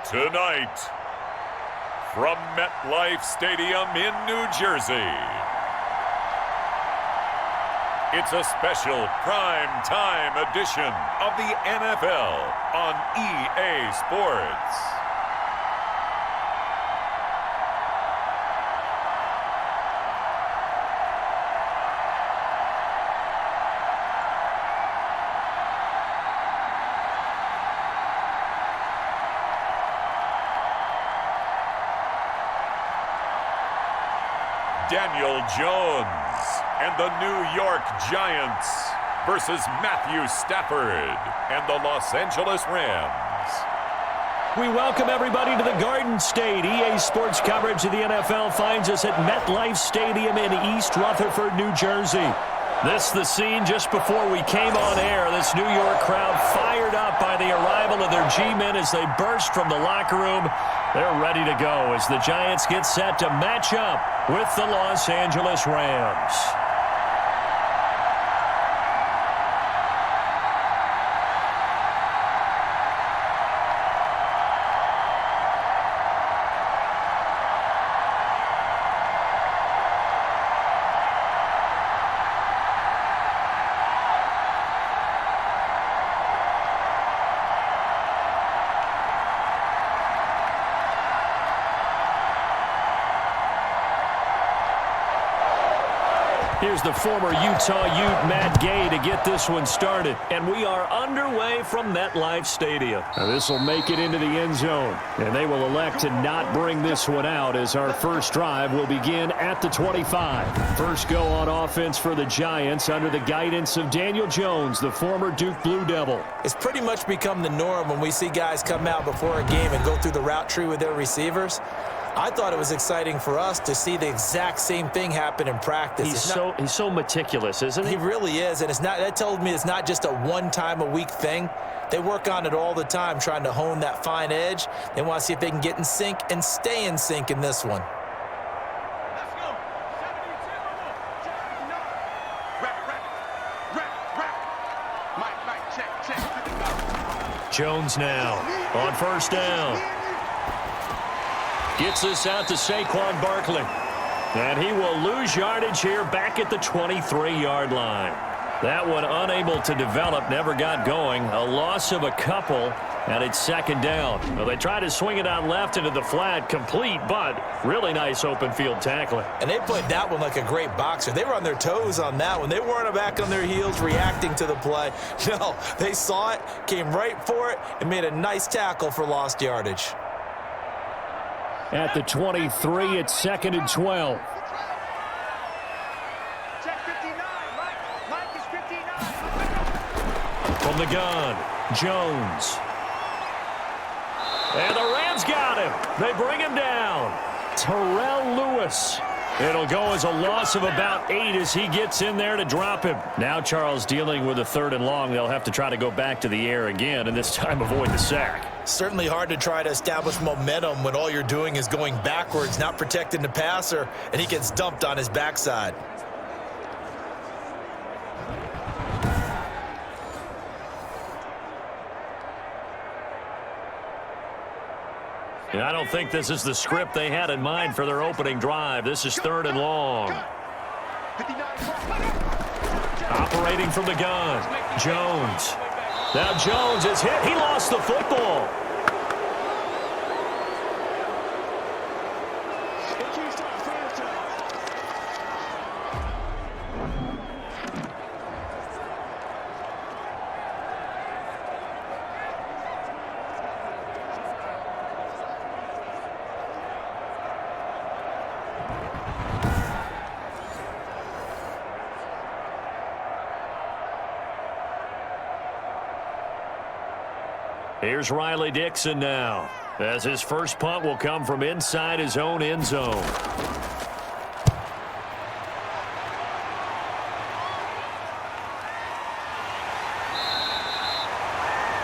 Tonight, from MetLife Stadium in New Jersey, it's a special prime time edition of the NFL on EA Sports. Daniel Jones and the New York Giants versus Matthew Stafford and the Los Angeles Rams. We welcome everybody to the Garden State. EA Sports coverage of the NFL finds us at MetLife Stadium in East Rutherford, New Jersey. This the scene just before we came on air. This New York crowd fired up by the arrival of their G-men as they burst from the locker room. They're ready to go as the Giants get set to match up with the Los Angeles Rams. Here's the former Utah Ute, Matt Gay, to get this one started. And we are underway from MetLife Stadium. Now this will make it into the end zone. And they will elect to not bring this one out as our first drive will begin at the 25. First go on offense for the Giants under the guidance of Daniel Jones, the former Duke Blue Devil. It's pretty much become the norm when we see guys come out before a game and go through the route tree with their receivers. I thought it was exciting for us to see the exact same thing happen in practice. He's so meticulous, isn't he? He really is, and that tells me it's not just a one-time-a-week thing. They work on it all the time, trying to hone that fine edge. They want to see if they can get in sync and stay in sync in this one. Let's go. 72. Check. Jones now on first down. Gets this out to Saquon Barkley. And he will lose yardage here back at the 23-yard line. That one unable to develop, never got going. A loss of a couple, and it's second down. Well, they try to swing it out left into the flat, complete, but really nice open field tackling. And they played that one like a great boxer. They were on their toes on that one. They weren't back on their heels reacting to the play. No, they saw it, came right for it, and made a nice tackle for lost yardage. At the 23, it's second and 12. Check 59. Mike is 59. From the gun, Jones. And the Rams got him. They bring him down. Terrell Lewis. It'll go as a loss of about 8 as he gets in there to drop him. Now Charles dealing with a third and long. They'll have to try to go back to the air again, and this time avoid the sack. Certainly hard to try to establish momentum when all you're doing is going backwards, not protecting the passer, and he gets dumped on his backside. And I don't think this is the script they had in mind for their opening drive. This is third and long. Operating from the gun, Jones. Now Jones is hit. He lost the football. Here's Riley Dixon now, as his first punt will come from inside his own end zone.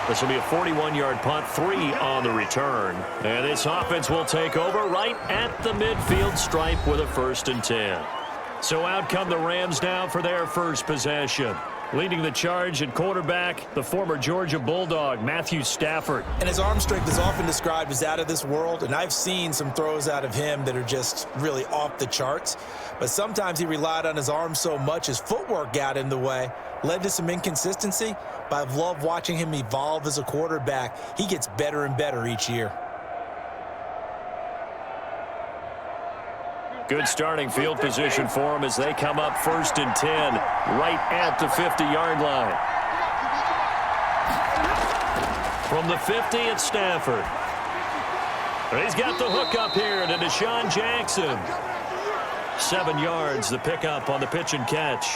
This will be a 41-yard punt, 3 on the return. And this offense will take over right at the midfield stripe with a 1st and 10. So out come the Rams now for their first possession. Leading the charge at quarterback, the former Georgia Bulldog, Matthew Stafford. And his arm strength is often described as out of this world, and I've seen some throws out of him that are just really off the charts. But sometimes he relied on his arm so much, his footwork got in the way, led to some inconsistency. But I've loved watching him evolve as a quarterback. He gets better and better each year. Good starting field position for him as they come up 1st and 10, right at the 50-yard line. From the 50, it's Stafford. He's got the hook up here to Deshaun Jackson. 7 yards, the pickup on the pitch and catch.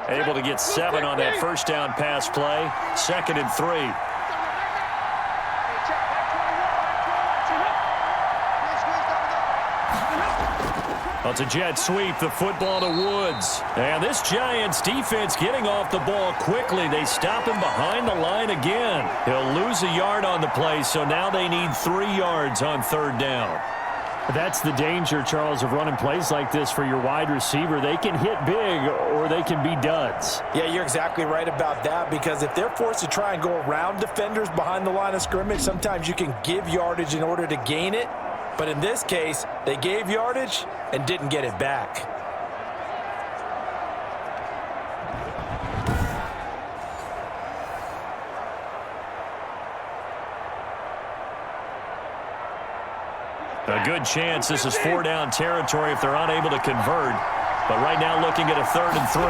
Able to get 7 on that first down pass play. 2nd and 3. Well, it's a jet sweep, the football to Woods. And this Giants defense getting off the ball quickly. They stop him behind the line again. He'll lose a yard on the play, so now they need 3 yards on 3rd down. That's the danger, Charles, of running plays like this for your wide receiver. They can hit big or they can be duds. Yeah, you're exactly right about that, because if they're forced to try and go around defenders behind the line of scrimmage, sometimes you can give yardage in order to gain it. But in this case, they gave yardage and didn't get it back. A good chance this is 4-down territory if they're unable to convert. But right now looking at a 3rd and 3.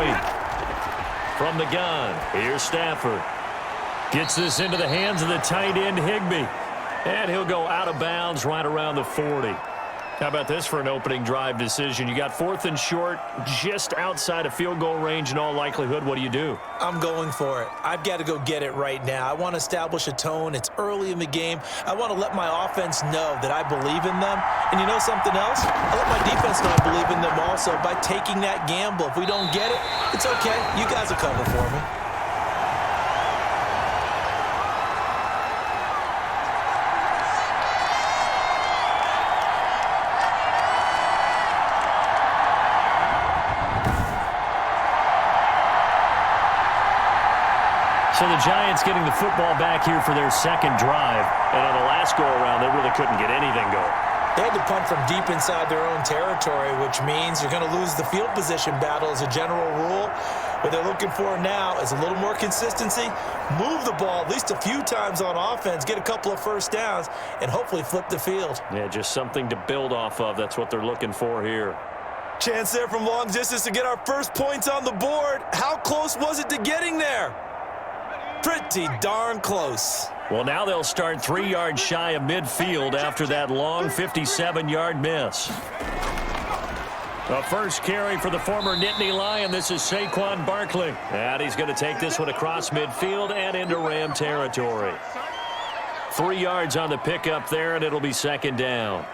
From the gun, here's Stafford. Gets this into the hands of the tight end, Higbee. And he'll go out of bounds right around the 40. How about this for an opening drive decision? You got 4th and short, just outside of field goal range in all likelihood. What do you do? I'm going for it. I've got to go get it right now. I want to establish a tone. It's early in the game. I want to let my offense know that I believe in them. And you know something else? I let my defense know I believe in them also by taking that gamble. If we don't get it, it's okay. You guys will cover for me. So the Giants getting the football back here for their 2nd drive. And on the last go-around, they really couldn't get anything going. They had to punt from deep inside their own territory, which means you're going to lose the field position battle as a general rule. What they're looking for now is a little more consistency, move the ball at least a few times on offense, get a couple of first downs, and hopefully flip the field. Yeah, just something to build off of. That's what they're looking for here. Chance there from long distance to get our first points on the board. How close was it to getting there? Pretty darn close. Well, now they'll start 3 yards shy of midfield after that long 57-yard miss. The first carry for the former Nittany Lion. This is Saquon Barkley. And he's going to take this one across midfield and into Ram territory. 3 yards on the pickup there, and it'll be 2nd down.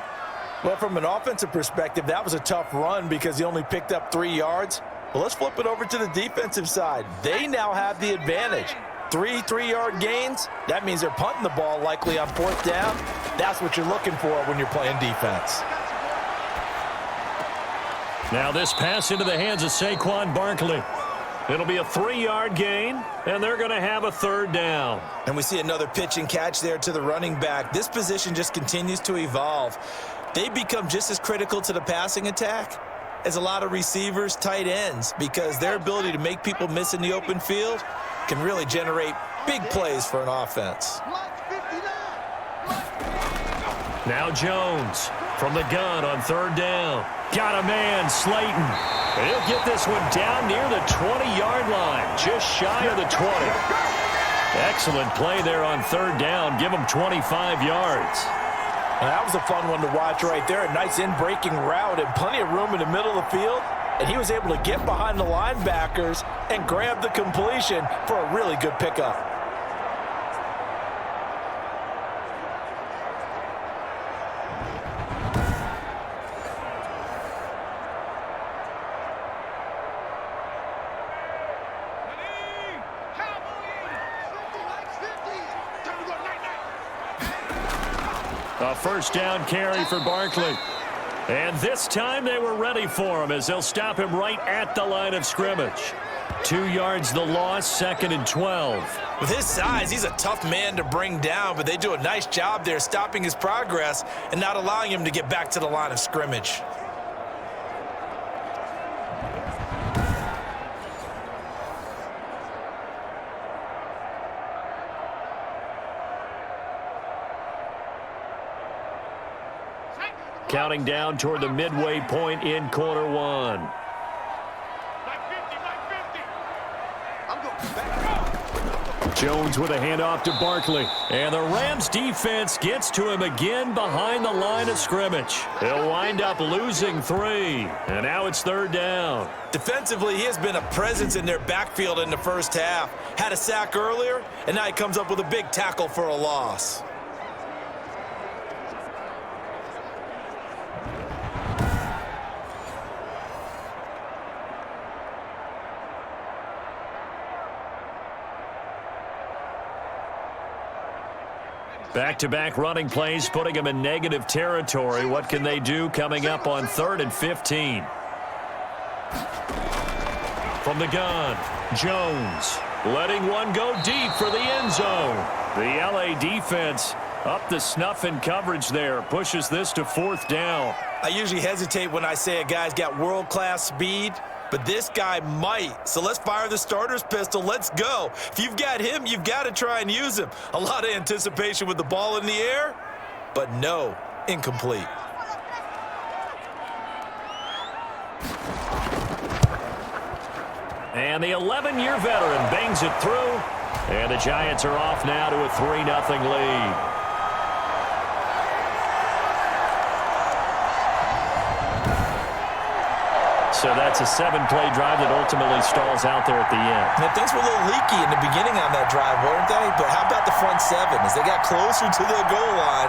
Well, from an offensive perspective, that was a tough run because he only picked up 3 yards. Well, let's flip it over to the defensive side. They now have the advantage. 3 3-yard gains, that means they're punting the ball likely on 4th down. That's what you're looking for when you're playing defense. Now this pass into the hands of Saquon Barkley. It'll be a 3-yard gain, and they're going to have a 3rd down. And we see another pitch and catch there to the running back. This position just continues to evolve. They become just as critical to the passing attack as a lot of receivers, tight ends, because their ability to make people miss in the open field can really generate big plays for an offense. Now Jones from the gun on 3rd down. Got a man, Slayton. He'll get this one down near the 20-yard line, just shy of the 20. Excellent play there on 3rd down. Give him 25 yards. Now, that was a fun one to watch right there. A nice in-breaking route and plenty of room in the middle of the field. And he was able to get behind the linebackers and grab the completion for a really good pickup. A first down carry for Barkley. And this time they were ready for him as they'll stop him right at the line of scrimmage. 2 yards the loss, 2nd and 12. With his size, he's a tough man to bring down, but they do a nice job there stopping his progress and not allowing him to get back to the line of scrimmage. Counting down toward the midway point in quarter one. Jones with a handoff to Barkley. And the Rams defense gets to him again behind the line of scrimmage. They'll wind up losing 3. And now it's 3rd down. Defensively, he has been a presence in their backfield in the first half. Had a sack earlier, and now he comes up with a big tackle for a loss. Back-to-back running plays, putting them in negative territory. What can they do coming up on 3rd and 15? From the gun, Jones letting one go deep for the end zone. The LA defense up the snuff in coverage there. Pushes this to 4th down. I usually hesitate when I say a guy's got world-class speed, but this guy might. So let's fire the starter's pistol. Let's go. If you've got him, you've got to try and use him. A lot of anticipation with the ball in the air, but no, incomplete. And the 11-year veteran bangs it through. And the Giants are off now to a 3-0 lead. So that's a 7-play drive that ultimately stalls out there at the end. Now, things were a little leaky in the beginning on that drive, weren't they? But how about the front 7? As they got closer to the goal line,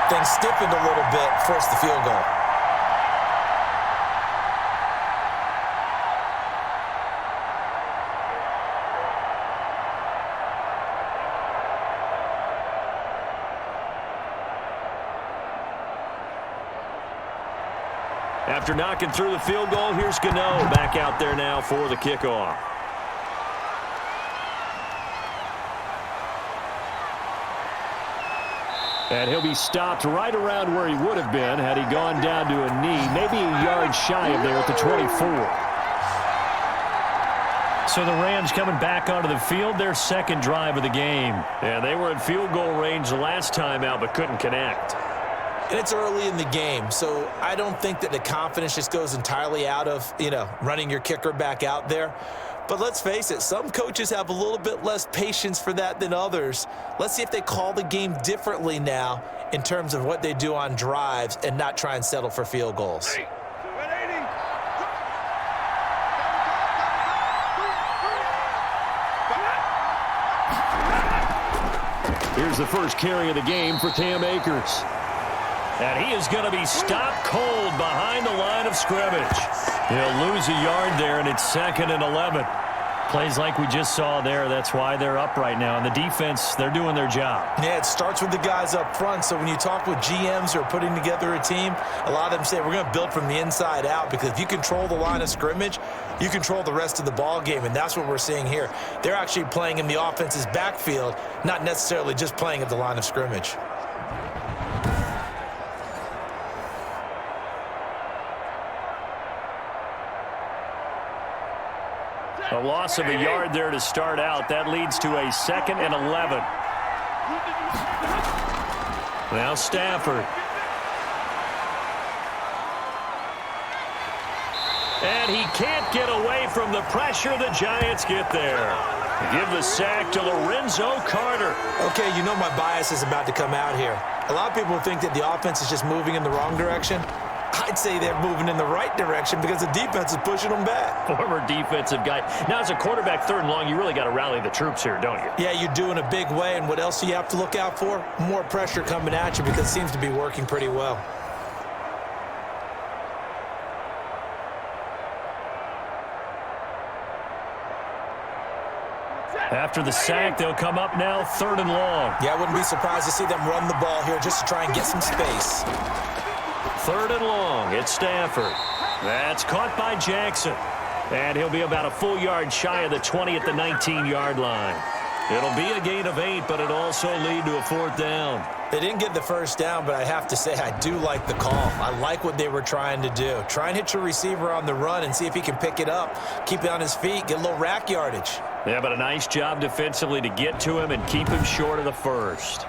things stiffened a little bit, forced the field goal. After knocking through the field goal, here's Gano back out there now for the kickoff. And he'll be stopped right around where he would have been had he gone down to a knee, maybe a yard shy of there at the 24. So the Rams coming back onto the field, their 2nd drive of the game. And they were in field goal range the last time out but couldn't connect. And it's early in the game, so I don't think that the confidence just goes entirely out of, running your kicker back out there. But let's face it, some coaches have a little bit less patience for that than others. Let's see if they call the game differently now in terms of what they do on drives and not try and settle for field goals. Here's the first carry of the game for Cam Akers. And he is going to be stopped cold behind the line of scrimmage. He'll lose a yard there, and it's 2nd and 11. Plays like we just saw there. That's why they're up right now. And the defense, they're doing their job. Yeah, it starts with the guys up front. So when you talk with GMs who are putting together a team, a lot of them say we're going to build from the inside out, because if you control the line of scrimmage, you control the rest of the ball game, and that's what we're seeing here. They're actually playing in the offense's backfield, not necessarily just playing at the line of scrimmage. A loss of a yard there to start out. That leads to a 2nd and 11. Now Stafford. And he can't get away from the pressure. The Giants get there. Give the sack to Lorenzo Carter. Okay, you know my bias is about to come out here. A lot of people think that the offense is just moving in the wrong direction. I'd say they're moving in the right direction because the defense is pushing them back. Former defensive guy. Now, as a quarterback 3rd and long, you really got to rally the troops here, don't you? Yeah, you do in a big way. And what else do you have to look out for? More pressure coming at you, because it seems to be working pretty well. After the sack, they'll come up now 3rd and long. Yeah, I wouldn't be surprised to see them run the ball here just to try and get some space. 3rd and long. It's Stafford. That's caught by Jackson. And he'll be about a full yard shy of the 20 at the 19-yard line. It'll be a gain of 8, but it'll also lead to a 4th down. They didn't get the first down, but I have to say I do like the call. I like what they were trying to do. Try and hit your receiver on the run and see if he can pick it up, keep it on his feet, get a little rack yardage. Yeah, but a nice job defensively to get to him and keep him short of the first.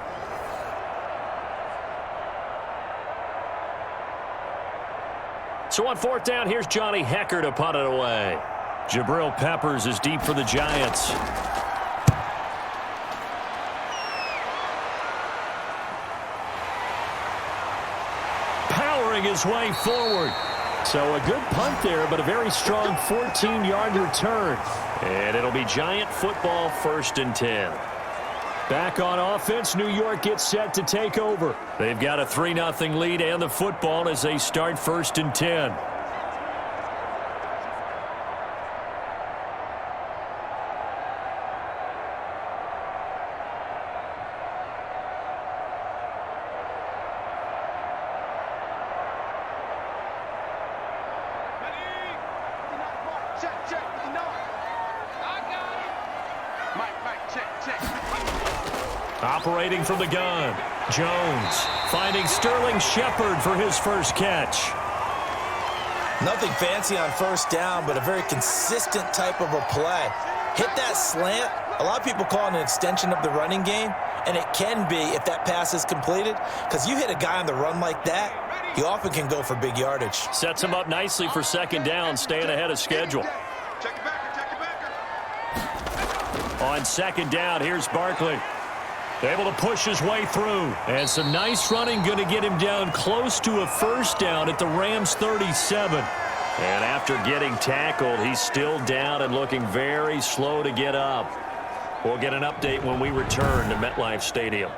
So on 4th down, here's Johnny Hecker to punt it away. Jabril Peppers is deep for the Giants. Powering his way forward. So a good punt there, but a very strong 14-yard return. And it'll be Giant football, 1st and 10. Back on offense, New York gets set to take over. They've got a 3-0 lead and the football as they start 1st and 10. Check, 59. I got it. Mike, check. Operating from the gun, Jones finding Sterling Shepard for his first catch. Nothing fancy on 1st down, but a very consistent type of a play. Hit that slant. A lot of people call it an extension of the running game, and it can be if that pass is completed, because you hit a guy on the run like that, he often can go for big yardage. Sets him up nicely for 2nd down, staying ahead of schedule. Check it back. On 2nd down, here's Barkley. Able to push his way through. And some nice running, going to get him down close to a 1st down at the Rams 37. And after getting tackled, he's still down and looking very slow to get up. We'll get an update when we return to MetLife Stadium.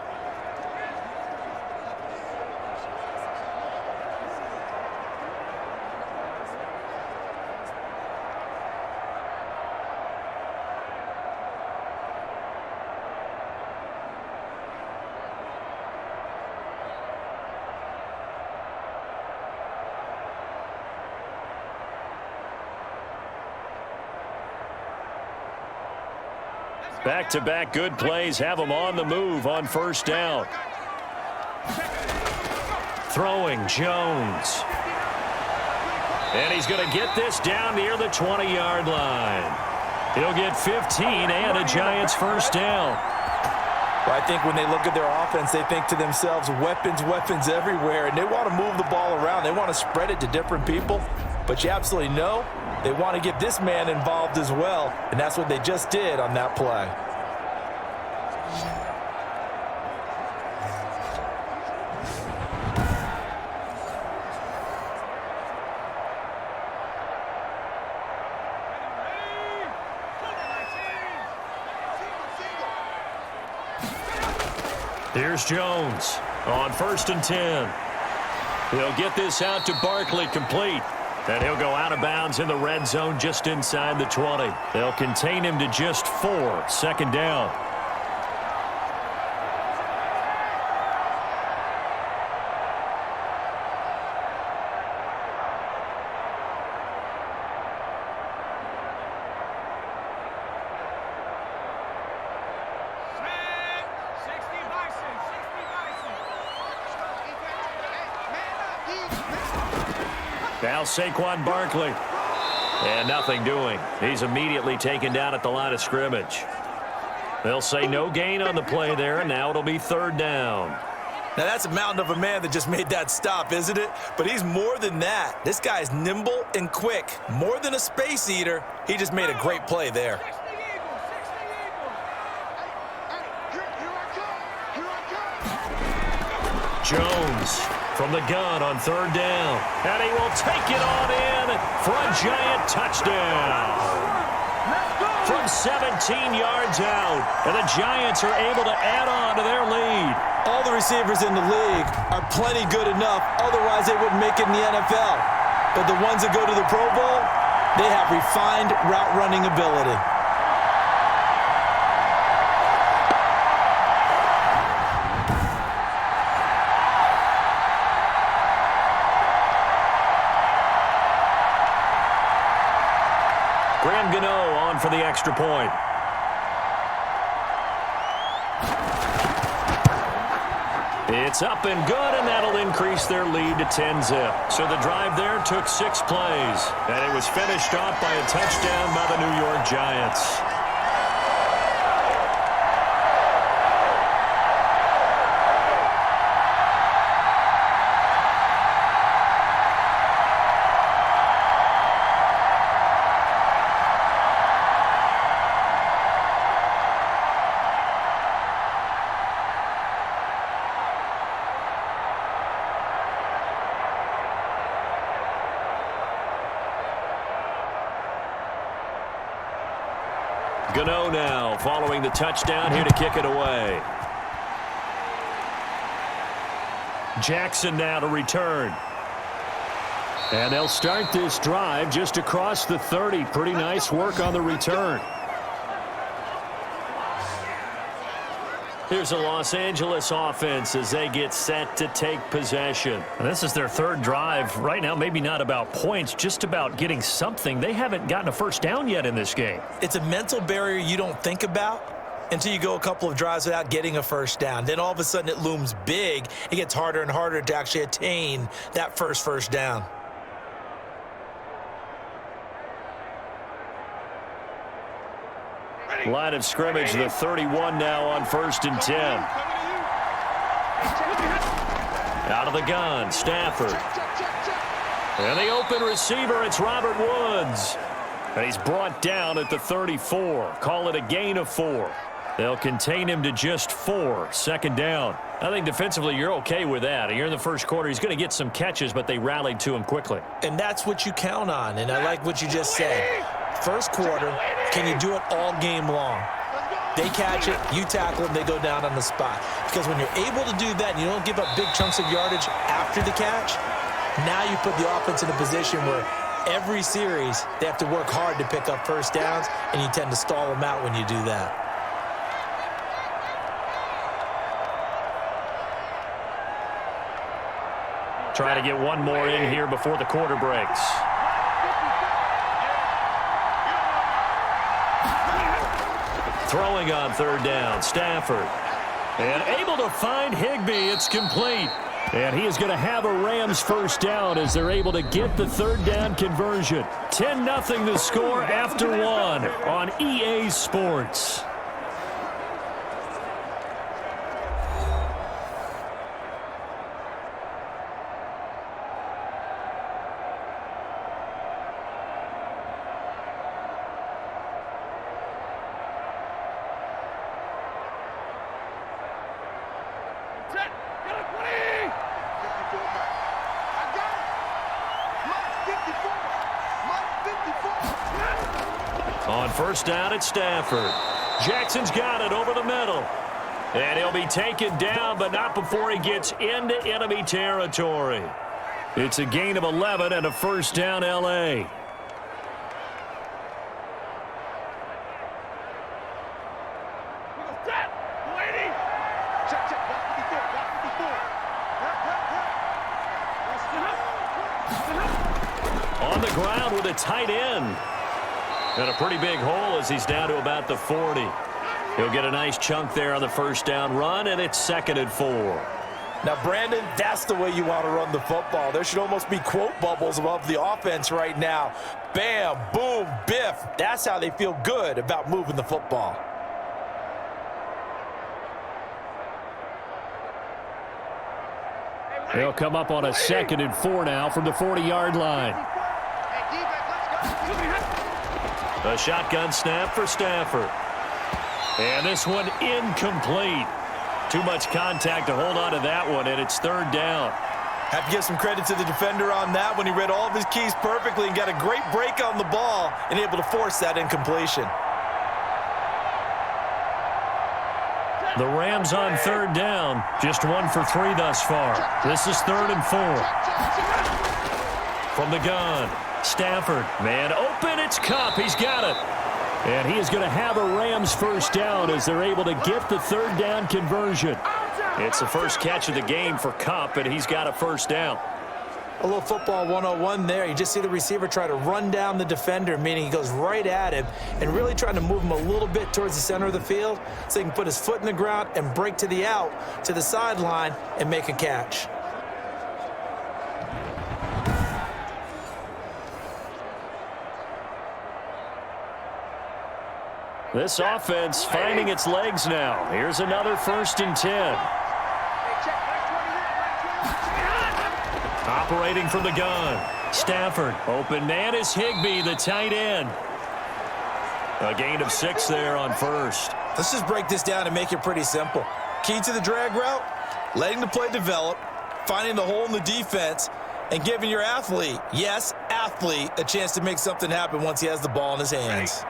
Back-to-back good plays have him on the move on 1st down. Throwing Jones. And he's going to get this down near the 20-yard line. He'll get 15 and a Giants 1st down. Well, I think when they look at their offense, they think to themselves, weapons everywhere, and they want to move the ball around. They want to spread it to different people, but you absolutely know they want to get this man involved as well, and that's what they just did on that play. Here's Jones on 1st and 10. He'll get this out to Barkley, complete. And he'll go out of bounds in the red zone just inside the 20. They'll contain him to just 4. 2nd down. Now Saquon Barkley. And nothing doing. He's immediately taken down at the line of scrimmage. They'll say no gain on the play there, and now it'll be 3rd down. Now that's a mountain of a man that just made that stop, isn't it? But he's more than that. This guy's nimble and quick. More than a space eater. He just made a great play there. Jones from the gun on 3rd down. And he will take it on in for a Giant touchdown. From 17 yards out. And the Giants are able to add on to their lead. All the receivers in the league are plenty good enough. Otherwise, they wouldn't make it in the NFL. But the ones that go to the Pro Bowl, they have refined route running ability. Graham Gano on for the extra point. It's up and good, and that'll increase their lead to 10-zip. So the drive there took 6 plays, and it was finished off by a touchdown by the New York Giants. Gano now following the touchdown here to kick it away. Jackson now to return. And they'll start this drive just across the 30. Pretty nice work on the return. Here's a Los Angeles offense as they get set to take possession. And this is their 3rd drive. Right now, maybe not about points, just about getting something. They haven't gotten a first down yet in this game. It's a mental barrier you don't think about until you go a couple of drives without getting a first down. Then all of a sudden it looms big. It gets harder and harder to actually attain that first down. Line of scrimmage, the 31 now on 1st and 10. Out of the gun, Stafford. And the open receiver, it's Robert Woods. And he's brought down at the 34. Call it a gain of 4. They'll contain him to just 4. 2nd down. I think defensively you're okay with that. Here in the first quarter, he's going to get some catches, but they rallied to him quickly. And that's what you count on, and I like what you just said. First quarter, can you do it all game long? They catch it, you tackle them, they go down on the spot. Because when you're able to do that and you don't give up big chunks of yardage after the catch, now you put the offense in a position where every series they have to work hard to pick up first downs, and you tend to stall them out when you do that. Try to get one more in here before the quarter breaks. Throwing on 3rd down, Stafford. And able to find Higbee. It's complete. And he is going to have a Rams first down as they're able to get the 3rd down conversion. 10-0 the score after 1 on EA Sports. On 1st down at Stafford. Jackson's got it over the middle. And he'll be taken down, but not before he gets into enemy territory. It's a gain of 11 and a 1st down L.A. On the ground with a tight end. And a pretty big hole as he's down to about the 40. He'll get a nice chunk there on the 1st down run, and it's 2nd and 4. Now, Brandon, that's the way you want to run the football. There should almost be quote bubbles above the offense right now. Bam, boom, biff. That's how they feel good about moving the football. They'll come up on a 2nd and 4 now from the 40-yard line. A shotgun snap for Stafford. And this one incomplete. Too much contact to hold on to that one, and it's 3rd down. Have to give some credit to the defender on that when he read all of his keys perfectly and got a great break on the ball and able to force that incompletion. The Rams on 3rd down, just 1 for 3 thus far. This is 3rd and 4. From the gun, Stafford, man open, it's Kupp, he's got it. And he is going to have a Rams first down as they're able to get the 3rd down conversion. It's the first catch of the game for Kupp, and he's got a first down. A little football 101 there. You just see the receiver try to run down the defender, meaning he goes right at him and really trying to move him a little bit towards the center of the field so he can put his foot in the ground and break to the out, to the sideline, and make a catch. This offense finding its legs now. Here's another 1st and 10. Operating from the gun. Stafford. Open man is Higbee, the tight end. A gain of 6 there on 1st. Let's just break this down and make it pretty simple. Key to the drag route, letting the play develop, finding the hole in the defense, and giving your athlete, yes, athlete, a chance to make something happen once he has the ball in his hands.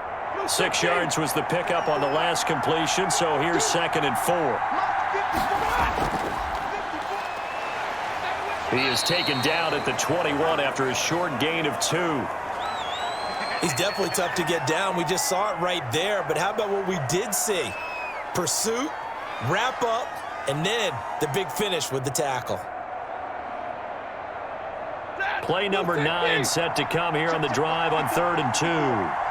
6 yards was the pickup on the last completion, so here's 2nd and 4. He is taken down at the 21 after a short gain of 2. He's definitely tough to get down. We just saw it right there, but how about what we did see? Pursuit, wrap up, and then the big finish with the tackle. Play number 9 set to come here on the drive on 3rd and 2.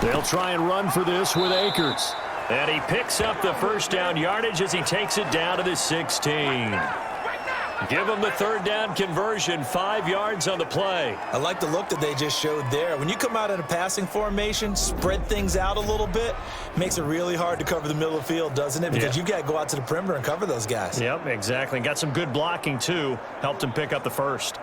They'll try and run for this with Akers. And he picks up the 1st down yardage as he takes it down to the 16. Give him the 3rd down conversion, 5 yards on the play. I like the look that they just showed there. When you come out in a passing formation, spread things out a little bit, makes it really hard to cover the middle of the field, doesn't it? Because you've got to go out to the perimeter and cover those guys. Yep, exactly. Got some good blocking, too. Helped him pick up the 1st.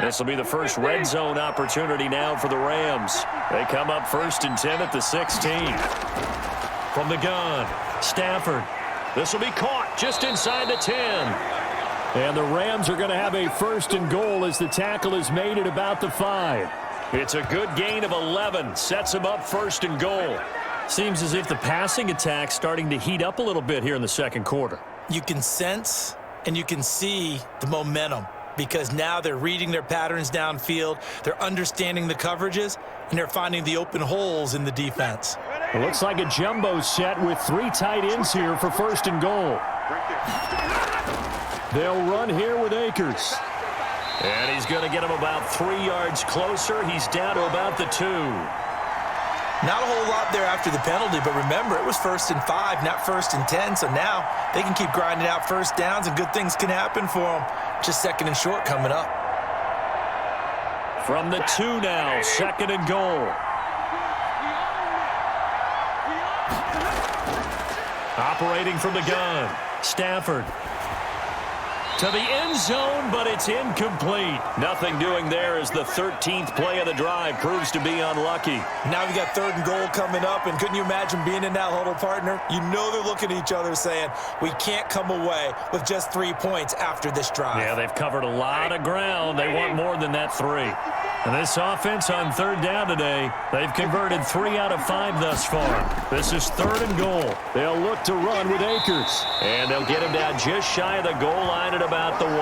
This will be the first red zone opportunity now for the Rams. They come up 1st and 10 at the 16. From the gun, Stafford. This will be caught just inside the 10. And the Rams are going to have a 1st and goal as the tackle is made at about the 5. It's a good gain of 11. Sets them up 1st and goal. Seems as if the passing attack's starting to heat up a little bit here in the 2nd quarter. You can sense and you can see the momentum, because now they're reading their patterns downfield, they're understanding the coverages, and they're finding the open holes in the defense. It looks like a jumbo set with 3 tight ends here for 1st and goal. They'll run here with Akers. And he's going to get him about 3 yards closer. He's down to about the 2. Not a whole lot there after the penalty, but remember, it was 1st and 5, not 1st and 10, so now they can keep grinding out 1st downs, and good things can happen for them. Just 2nd and short coming up. From the 2 now, 2nd and goal. Operating from the gun, Stafford. To the end zone, but it's incomplete. Nothing doing there as the 13th play of the drive proves to be unlucky. Now we got 3rd and goal coming up, and couldn't you imagine being in that huddle, partner? You know they're looking at each other saying, we can't come away with just 3 points after this drive. Yeah, they've covered a lot of ground. They want more than that 3. And this offense on 3rd down today, they've converted 3 out of 5 thus far. This is 3rd and goal. They'll look to run with Akers. And they'll get him down just shy of the goal line at about the 1.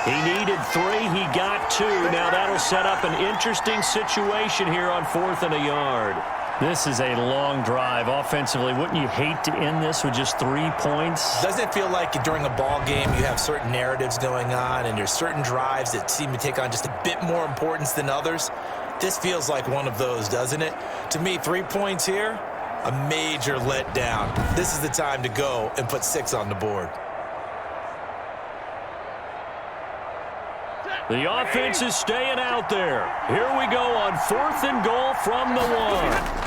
He needed 3. He got 2. Now that'll set up an interesting situation here on 4th and a yard. This is a long drive offensively. Wouldn't you hate to end this with just 3 points? Doesn't it feel like during a ball game you have certain narratives going on and there's certain drives that seem to take on just a bit more importance than others? This feels like one of those, doesn't it? To me, 3 points here, a major letdown. This is the time to go and put 6 on the board. The offense is staying out there. Here we go on 4th and goal from the 1.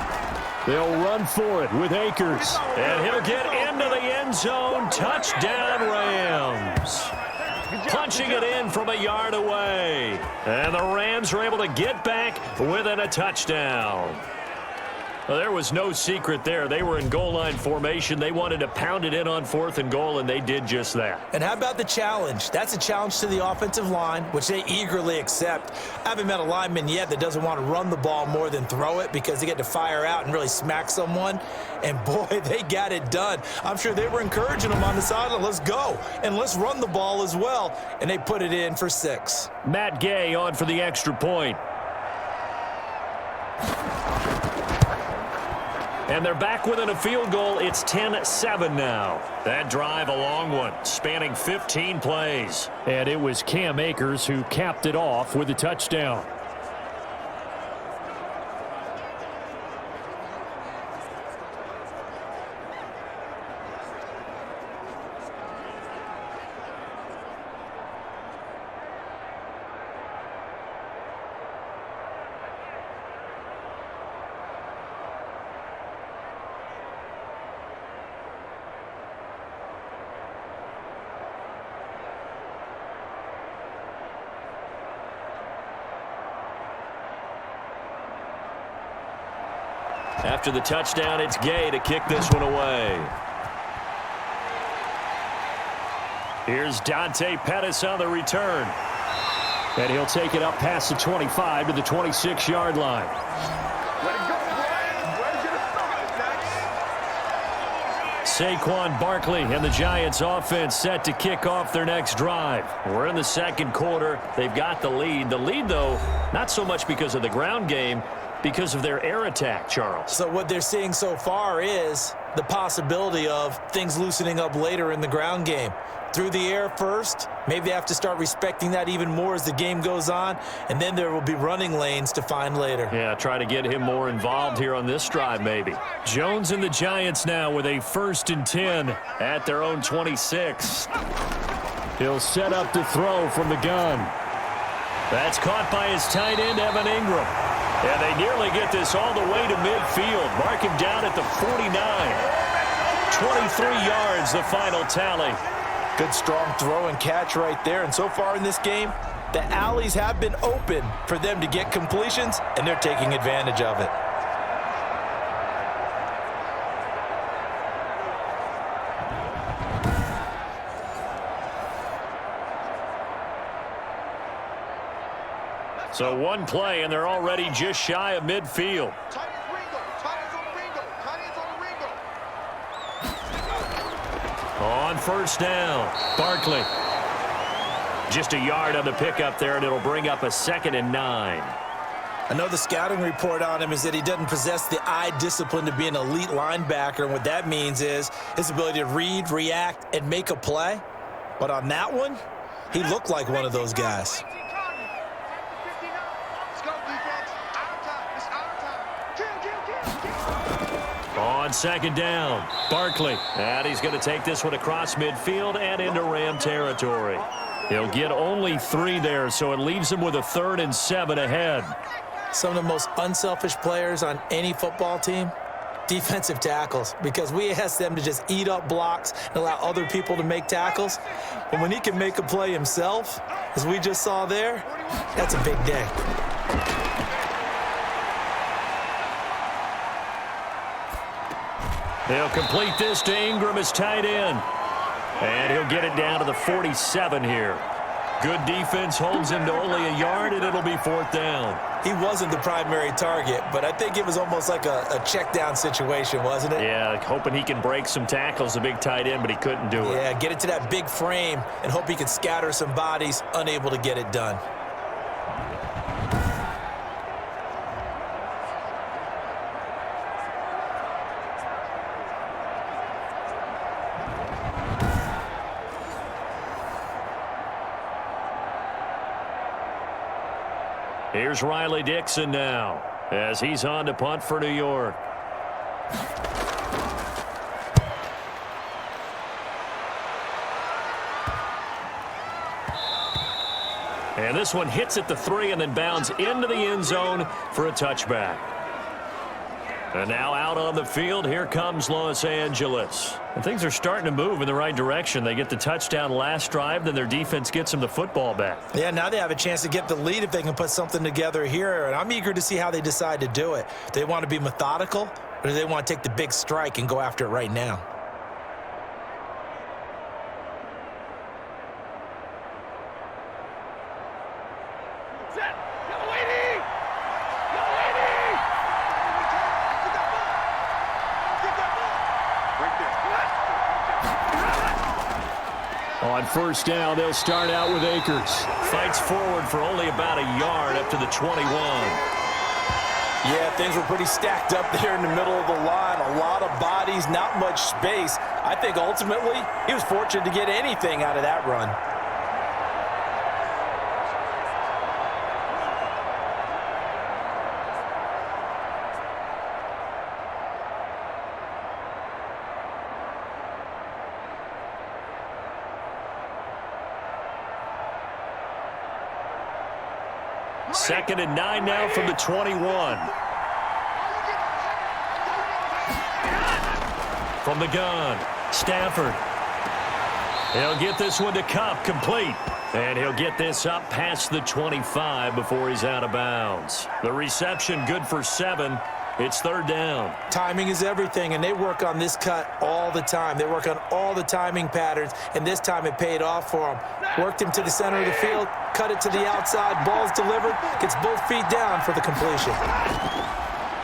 They'll run for it with Akers. And he'll get into the end zone. Touchdown, Rams. Punching it in from a yard away. And the Rams are able to get back within a touchdown. Well, there was no secret there. They were in goal line formation. They wanted to pound it in on 4th and goal, and they did just that. And how about the challenge? That's a challenge to the offensive line, which they eagerly accept. I haven't met a lineman yet that doesn't want to run the ball more than throw it because they get to fire out and really smack someone. And, boy, they got it done. I'm sure they were encouraging them on the sideline. Let's go, and let's run the ball as well. And they put it in for 6. Matt Gay on for the extra point. And they're back within a field goal. It's 10-7 now. That drive, a long one, spanning 15 plays. And it was Cam Akers who capped it off with a touchdown. After the touchdown, it's Gay to kick this one away. Here's Dante Pettis on the return. And he'll take it up past the 25 to the 26-yard line. Saquon Barkley and the Giants offense set to kick off their next drive. We're in the second quarter. They've got the lead. The lead, though, not so much because of the ground game, because of their air attack, Charles. So what they're seeing so far is the possibility of things loosening up later in the ground game. Through the air first, maybe they have to start respecting that even more as the game goes on, and then there will be running lanes to find later. Yeah, try to get him more involved here on this drive maybe. Jones and the Giants now with a 1st and 10 at their own 26. He'll set up to throw from the gun. That's caught by his tight end, Evan Ingram. And they nearly get this all the way to midfield. Mark him down at the 49. 23 yards, the final tally. Good strong throw and catch right there. And so far in this game, the alleys have been open for them to get completions, and they're taking advantage of it. So one play, and they're already just shy of midfield. On 1st down, Barkley. Just a yard on the pickup there, and it'll bring up a 2nd and 9. I know the scouting report on him is that he doesn't possess the eye discipline to be an elite linebacker, and what that means is his ability to read, react, and make a play. But on that one, he looked like one of those guys. On 2nd down, Barkley. And he's going to take this one across midfield and into Ram territory. He'll get only 3 there, so it leaves him with a 3rd and 7 ahead. Some of the most unselfish players on any football team, defensive tackles, because we ask them to just eat up blocks and allow other people to make tackles. But when he can make a play himself, as we just saw there, that's a big day. They'll complete this to Ingram as tight end. And he'll get it down to the 47 here. Good defense holds him to only a yard, and it'll be 4th down. He wasn't the primary target, but I think it was almost like a check down situation, wasn't it? Yeah, hoping he can break some tackles, a big tight end, but he couldn't do it. Yeah, get it to that big frame and hope he can scatter some bodies, unable to get it done. Here's Riley Dixon now as he's on to punt for New York. And this one hits at the 3 and then bounds into the end zone for a touchback. And now out on the field, here comes Los Angeles. And things are starting to move in the right direction. They get the touchdown last drive, then their defense gets them the football back. Yeah, now they have a chance to get the lead if they can put something together here. And I'm eager to see how they decide to do it. They want to be methodical, or do they want to take the big strike and go after it right now? On first down, they'll start out with Akers. Fights forward for only about a yard up to the 21. Yeah, things were pretty stacked up there in the middle of the line. A lot of bodies, not much space. I think ultimately he was fortunate to get anything out of that run. Second and 9 now from the 21. From the gun, Stafford. He'll get this one to Kupp, complete. And he'll get this up past the 25 before he's out of bounds. The reception good for 7. It's third down. Timing is everything, and they work on this cut all the time. They work on all the timing patterns, and this time it paid off for them. Worked him to the center of the field, cut it to the outside, ball's delivered, gets both feet down for the completion.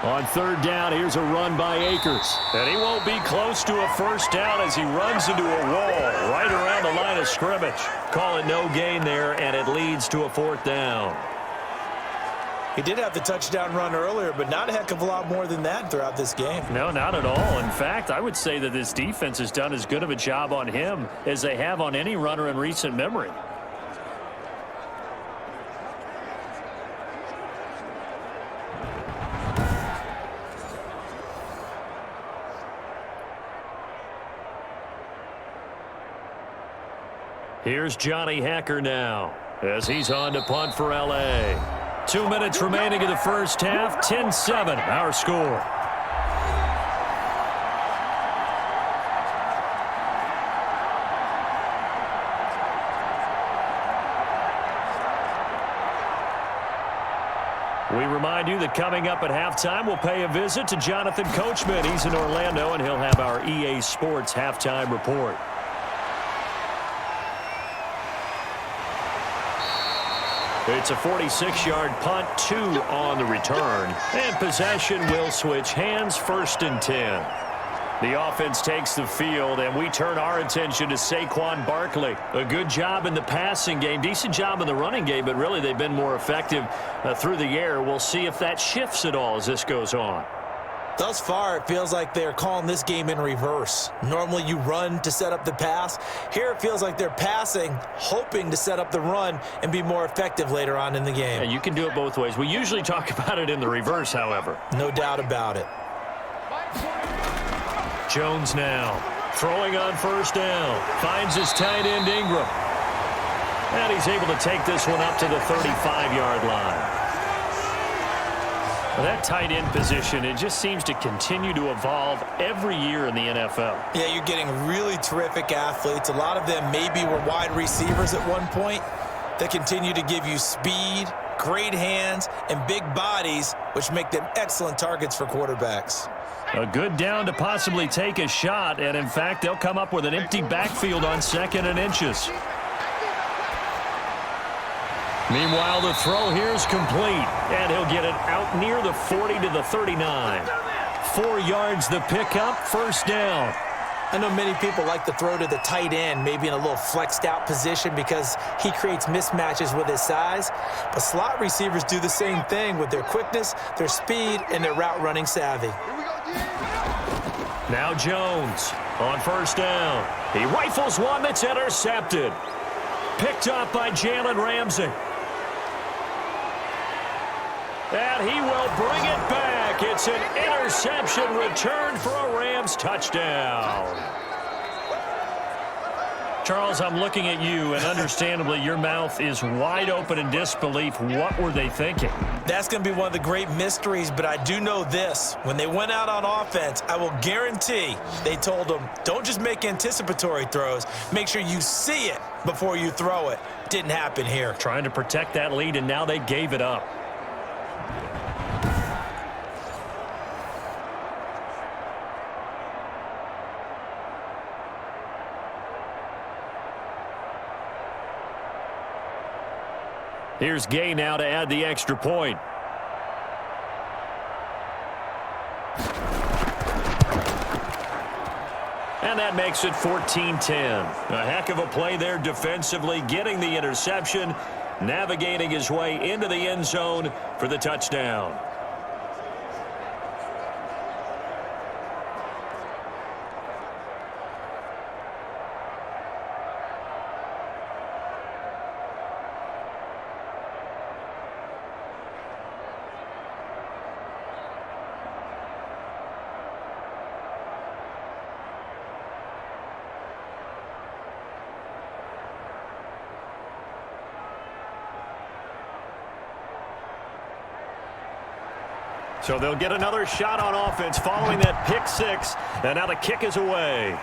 On third down, here's a run by Akers. And he won't be close to a first down as he runs into a wall right around the line of scrimmage. Call it no gain there, and it leads to a fourth down. He did have the touchdown run earlier, but not a heck of a lot more than that throughout this game. No, not at all. In fact, I would say that this defense has done as good of a job on him as they have on any runner in recent memory. Here's Johnny Hacker now as he's on to punt for L.A. 2 minutes remaining in the first half. 10-7, our score. We remind you that coming up at halftime, we'll pay a visit to Jonathan Coachman. He's in Orlando, and he'll have our EA Sports halftime report. It's a 46-yard punt, 2 on the return. And possession will switch hands, first and 10. The offense takes the field, and we turn our attention to Saquon Barkley. A good job in the passing game, decent job in the running game, but really they've been more effective through the air. We'll see if that shifts at all as this goes on. Thus far, it feels like they're calling this game in reverse. Normally, you run to set up the pass. Here, it feels like they're passing, hoping to set up the run and be more effective later on in the game. And you can do it both ways. We usually talk about it in the reverse, however. No doubt about it. Jones now, throwing on first down. Finds his tight end, Ingram. And he's able to take this one up to the 35-yard line. Well, that tight end position, it just seems to continue to evolve every year in the NFL. Yeah, you're getting really terrific athletes. A lot of them maybe were wide receivers at one point. They continue to give you speed, great hands, and big bodies, which make them excellent targets for quarterbacks. A good down to possibly take a shot, and in fact, they'll come up with an empty backfield on 2nd and inches. Meanwhile, the throw here is complete, and he'll get it out near the 40 to the 39. 4 yards the pickup, first down. I know many people like to throw to the tight end, maybe in a little flexed out position because he creates mismatches with his size. But slot receivers do the same thing with their quickness, their speed, and their route running savvy. Now Jones on first down. He rifles one that's intercepted. Picked up by Jalen Ramsey. And he will bring it back. It's an interception return for a Rams touchdown. Charles, I'm looking at you, and understandably, your mouth is wide open in disbelief. What were they thinking? That's going to be one of the great mysteries, but I do know this. When they went out on offense, I will guarantee they told them, don't just make anticipatory throws. Make sure you see it before you throw it. Didn't happen here. Trying to protect that lead, and now they gave it up. Here's Gay now to add the extra point. And that makes it 14-10. A heck of a play there defensively, getting the interception, navigating his way into the end zone for the touchdown. So they'll get another shot on offense following that pick six. And now the kick is away.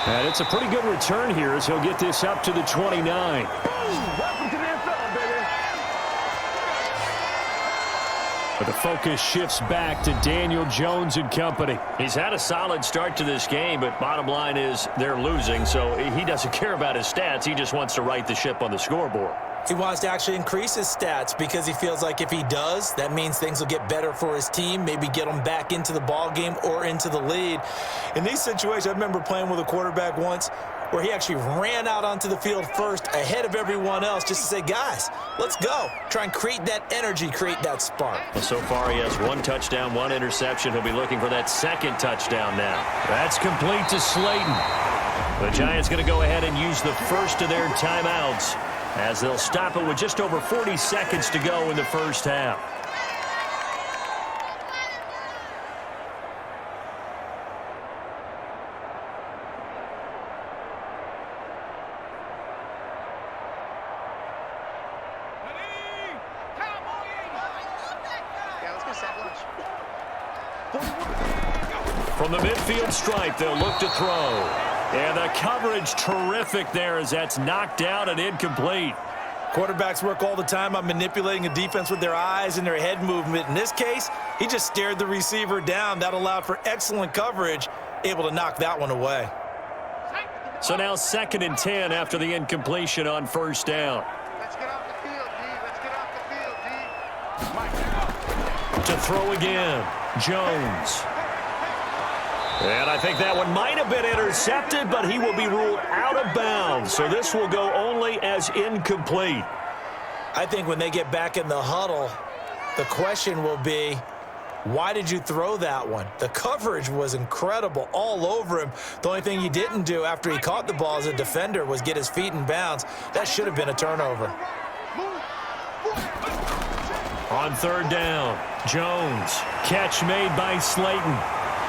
And it's a pretty good return here as he'll get this up to the 29. Welcome to the NFL, baby. But the focus shifts back to Daniel Jones and company. He's had a solid start to this game, but bottom line is they're losing, so he doesn't care about his stats. He just wants to right the ship on the scoreboard. He wants to actually increase his stats because he feels like if he does, that means things will get better for his team, maybe get them back into the ball game or into the lead. In these situations, I remember playing with a quarterback once where he actually ran out onto the field first ahead of everyone else just to say, guys, let's go. Try and create that energy, create that spark. Well, so far he has 1 touchdown, 1 interception. He'll be looking for that second touchdown now. That's complete to Slayton. The Giants going to go ahead and use the first of their timeouts as they'll stop it with just over 40 seconds to go in the first half. From the midfield stripe, they'll look to throw. And the coverage terrific there as that's knocked out and incomplete. Quarterbacks work all the time on manipulating a defense with their eyes and their head movement. In this case, he just stared the receiver down. That allowed for excellent coverage, able to knock that one away. So now 2nd and 10 after the incompletion on first down. Let's get off the field, D. Let's get off the field, D. To throw again, Jones. And I think that one might have been intercepted, but he will be ruled out of bounds. So this will go only as incomplete. I think when they get back in the huddle, the question will be, why did you throw that one? The coverage was incredible all over him. The only thing he didn't do after he caught the ball as a defender was get his feet in bounds. That should have been a turnover. On 3rd down, Jones. Catch made by Slayton.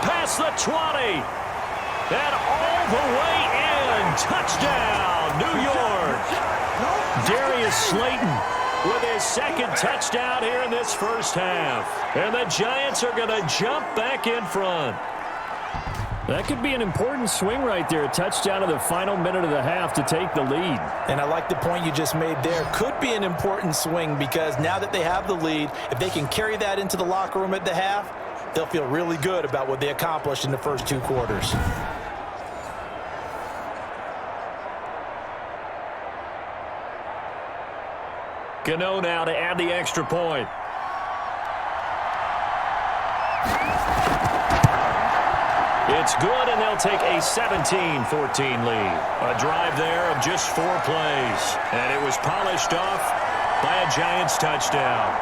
Past the 20. And all the way in. Touchdown, New York. Darius Slayton with his 2nd touchdown here in this first half. And the Giants are going to jump back in front. That could be an important swing right there. A touchdown in the final minute of the half to take the lead. And I like the point you just made there. Could be an important swing because now that they have the lead, if they can carry that into the locker room at the half, they'll feel really good about what they accomplished in the first 2 quarters. Gano now to add the extra point. It's good, and they'll take a 17-14 lead. A drive there of just 4 plays. And it was polished off by a Giants touchdown.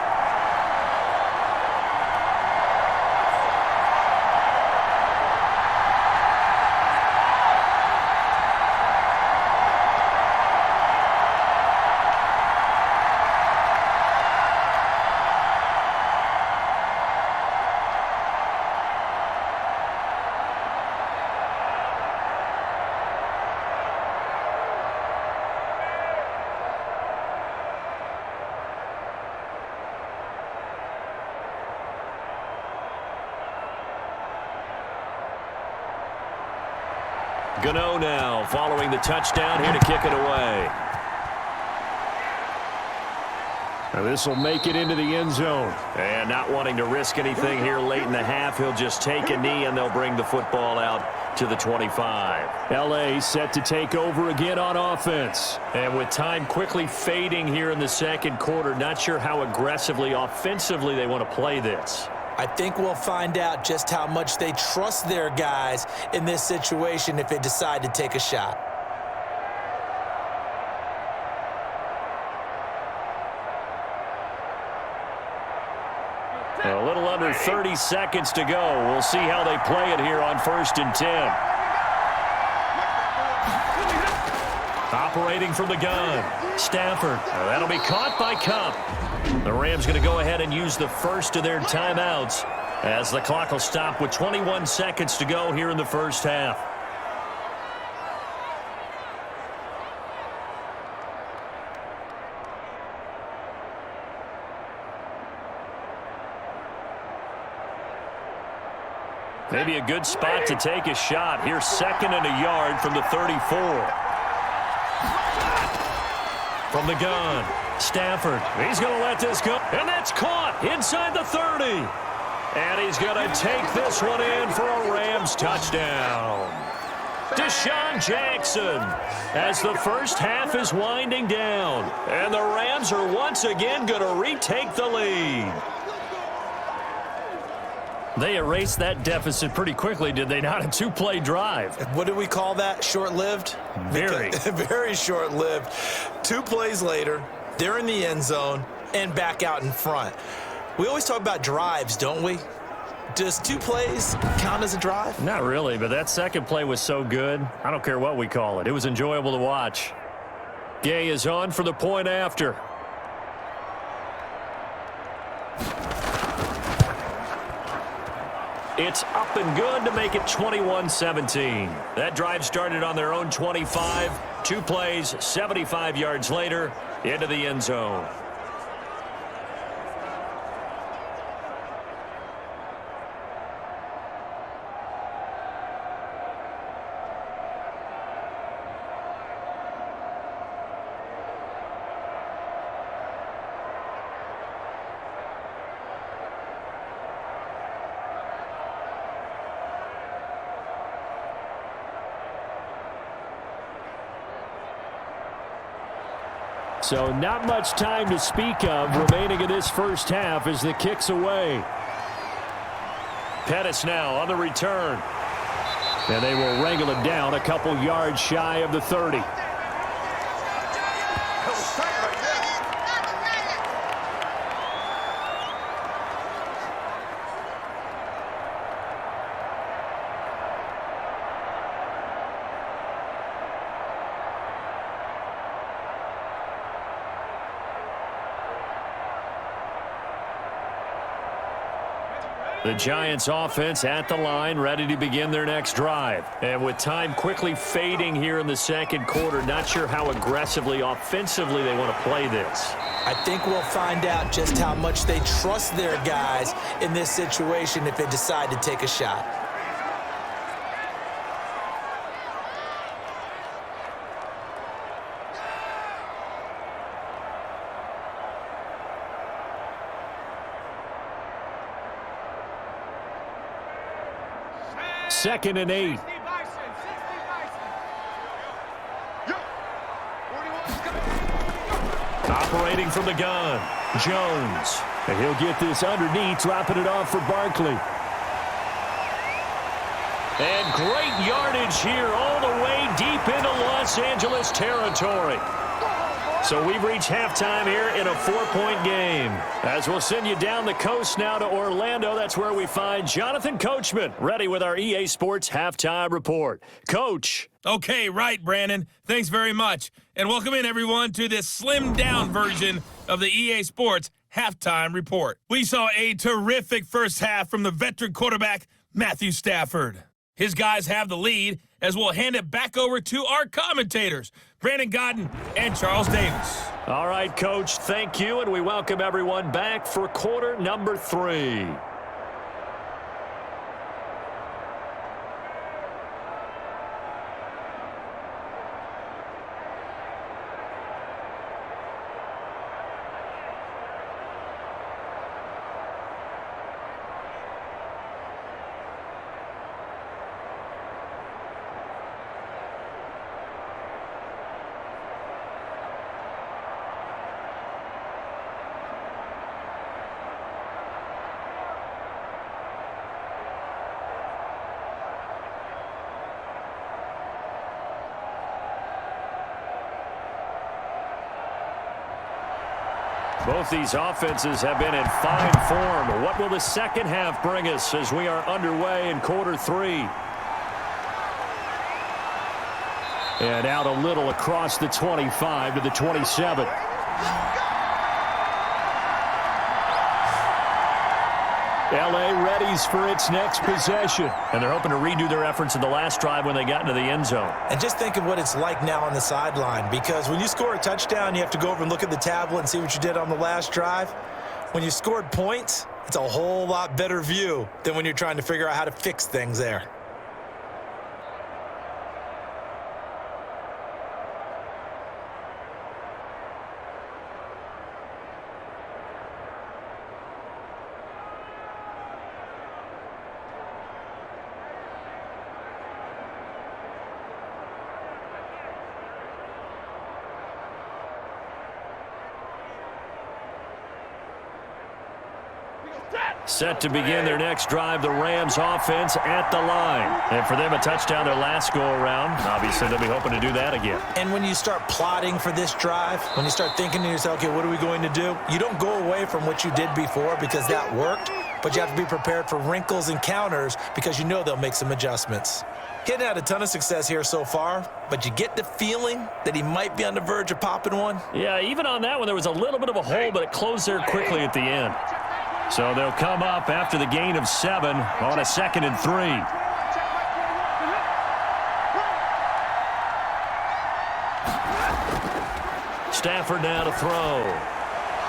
Gano now following the touchdown here to kick it away. Now this will make it into the end zone. And not wanting to risk anything here late in the half, he'll just take a knee and they'll bring the football out to the 25. L.A. set to take over again on offense. And with time quickly fading here in the second quarter, not sure how aggressively, offensively they want to play this. I think we'll find out just how much they trust their guys in this situation if they decide to take a shot. A little under 30 seconds to go. We'll see how they play it here on 1st and 10. Operating from the gun, Stafford. That'll be caught by Cup. The Rams going to go ahead and use the first of their timeouts as the clock will stop with 21 seconds to go here in the first half. Maybe a good spot to take a shot. Here's 2nd and a yard from the 34. From the gun, Stafford. He's going to let this go. And that's caught inside the 30. And he's going to take this one in for a Rams touchdown. Deshaun Jackson as the first half is winding down. And the Rams are once again going to retake the lead. They erased that deficit pretty quickly, did they not? A 2-play drive. What do we call that? Short-lived? Very. Very short-lived. 2 plays later, they're in the end zone and back out in front. We always talk about drives, don't we? Does 2 plays count as a drive? Not really, but that second play was so good. I don't care what we call it. It was enjoyable to watch. Gay is on for the point after. It's up and good to make it 21-17. That drive started on their own 25. 2 plays, 75 yards later, into the end zone. So not much time to speak of remaining in this first half as the kick's away. Pettis now on the return. And they will wrangle it down a couple yards shy of the 30. The Giants offense at the line, ready to begin their next drive. And with time quickly fading here in the second quarter, not sure how aggressively, offensively they want to play this. I think we'll find out just how much they trust their guys in this situation if they decide to take a shot. Second and 8. Operating from the gun, Jones. And he'll get this underneath, dropping it off for Barkley. And great yardage here all the way deep into Los Angeles territory. So we've reached halftime here in a 4-point game. As we'll send you down the coast now to Orlando, that's where we find Jonathan Coachman, ready with our EA Sports Halftime Report. Coach. Okay, right, Brandon. Thanks very much. And welcome in, everyone, to this slimmed-down version of the EA Sports Halftime Report. We saw a terrific first half from the veteran quarterback, Matthew Stafford. His guys have the lead as we'll hand it back over to our commentators, Brandon Godden and Charles Davis. All right, Coach, thank you, and we welcome everyone back for quarter number 3. Both these offenses have been in fine form. What will the second half bring us as we are underway in quarter 3? And out a little across the 25 to the 27. L.A. readies for its next possession. And they're hoping to redo their efforts in the last drive when they got into the end zone. And just think of what it's like now on the sideline, because when you score a touchdown, you have to go over and look at the tablet and see what you did on the last drive. When you scored points, it's a whole lot better view than when you're trying to figure out how to fix things there. Set to begin their next drive, the Rams offense at the line. And for them, a touchdown their last go-around. Obviously, they'll be hoping to do that again. And when you start plotting for this drive, when you start thinking to yourself, okay, what are we going to do? You don't go away from what you did before because that worked, but you have to be prepared for wrinkles and counters because you know they'll make some adjustments. He hadn't had a ton of success here so far, but you get the feeling that he might be on the verge of popping one. Yeah, even on that one, there was a little bit of a hole, but it closed there quickly at the end. So they'll come up after the gain of 7 on a 2nd and 3. Stafford now to throw.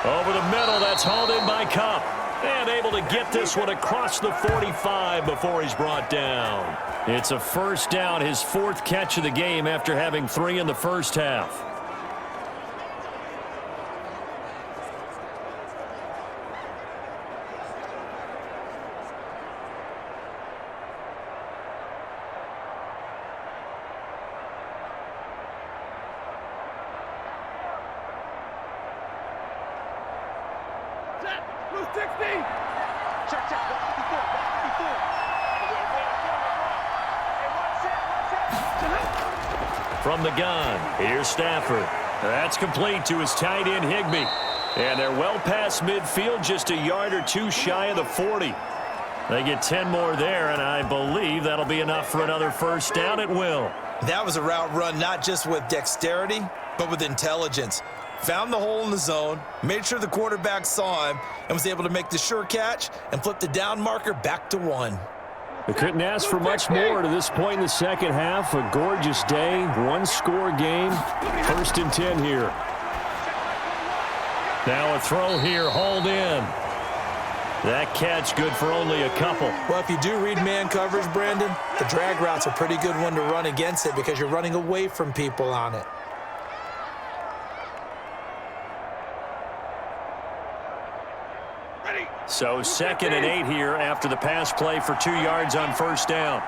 Over the middle, that's hauled in by Kupp. And able to get this one across the 45 before he's brought down. It's a first down, his 4th catch of the game after having 3 in the first half. From the gun, here's Stafford. That's complete to his tight end, Higbee. And they're well past midfield, just a yard or 2 shy of the 40. They get 10 more there, and I believe that'll be enough for another first down. It will. That was a route run not just with dexterity, but with intelligence. Found the hole in the zone, made sure the quarterback saw him, and was able to make the sure catch and flip the down marker back to 1. They couldn't ask for much more to this point in the second half. A gorgeous day, 1-score game. 1st and 10 here. Now a throw here, hauled in. That catch good for only a couple. Well, if you do read man coverage, Brandon, the drag route's a pretty good one to run against it because you're running away from people on it. So 2nd and 8 here after the pass play for 2 yards on first down.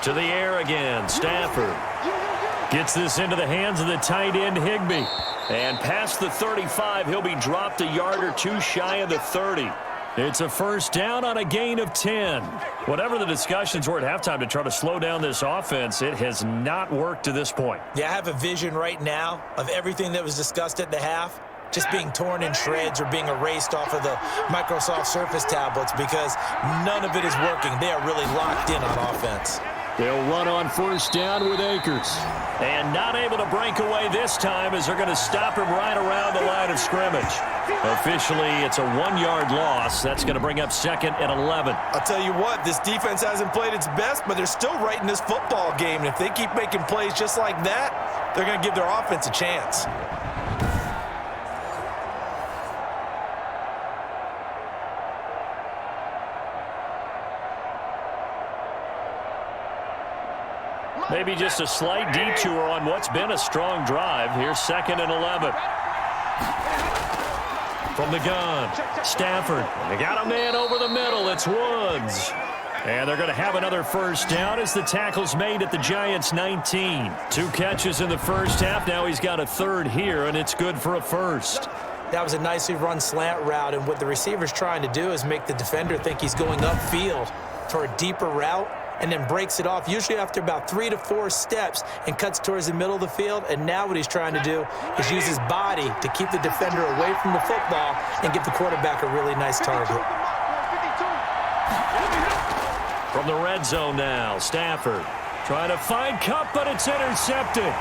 To the air again, Stafford. Gets this into the hands of the tight end, Higbee. And past the 35, he'll be dropped a yard or 2 shy of the 30. It's a first down on a gain of 10. Whatever the discussions were at halftime to try to slow down this offense, it has not worked to this point. Yeah, I have a vision right now of everything that was discussed at the half just being torn in shreds or being erased off of the Microsoft Surface tablets because none of it is working. They are really locked in on offense. They'll run on first down with Akers. And not able to break away this time as they're going to stop him right around the line of scrimmage. Officially, it's a 1-yard loss. That's going to bring up 2nd and 11. I'll tell you what, this defense hasn't played its best, but they're still right in this football game. And if they keep making plays just like that, they're going to give their offense a chance. Maybe just a slight detour on what's been a strong drive. Here's 2nd and 11. From the gun, Stafford. They got a man over the middle. It's Woods. And they're going to have another first down as the tackle's made at the Giants' 19. 2 catches in the first half. Now he's got a 3rd here, and it's good for a first. That was a nicely run slant route, and what the receiver's trying to do is make the defender think he's going upfield for a deeper route. and then breaks it off, usually after about 3 to 4 steps, and cuts towards the middle of the field. And now what he's trying to do is use his body to keep the defender away from the football and give the quarterback a really nice target. From the red zone now, Stafford trying to find Cup, but it's intercepted.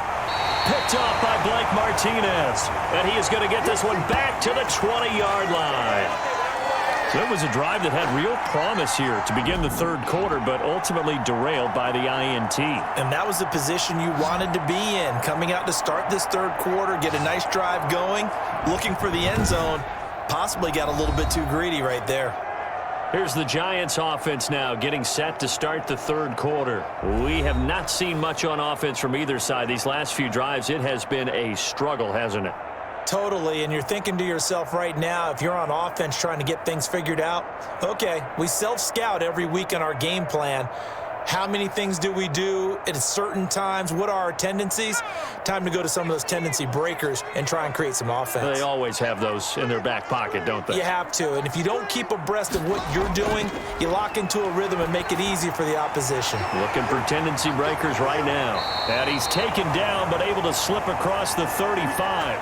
Picked off by Blake Martinez. And he is going to get this one back to the 20-yard line. So it was a drive that had real promise here to begin the third quarter, but ultimately derailed by the INT. And that was the position you wanted to be in, coming out to start this third quarter, get a nice drive going, looking for the end zone. Possibly got a little bit too greedy right there. Here's the Giants offense now getting set to start the third quarter. We have not seen much on offense from either side. These last few drives, it has been a struggle, hasn't it? Totally, and you're thinking to yourself right now, if you're on offense trying to get things figured out, okay, we self-scout every week on our game plan. How many things do we do at certain times? What are our tendencies? Time to go to some of those tendency breakers and try and create some offense. They always have those in their back pocket, don't they? You have to, and if you don't keep abreast of what you're doing, you lock into a rhythm and make it easy for the opposition. Looking for tendency breakers right now. And he's taken down, but able to slip across the 35.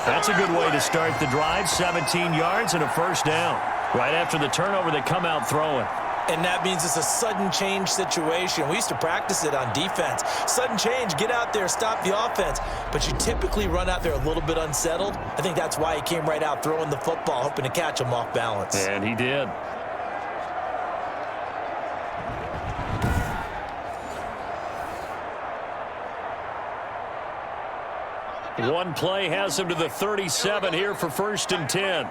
That's a good way to start the drive. 17 yards and a first down. Right after the turnover, they come out throwing. And that means it's a sudden change situation. We used to practice it on defense. Sudden change, get out there, stop the offense. But you typically run out there a little bit unsettled. I think that's why he came right out throwing the football, hoping to catch him off balance. And he did. One play has him to the 37 here for 1st and 10.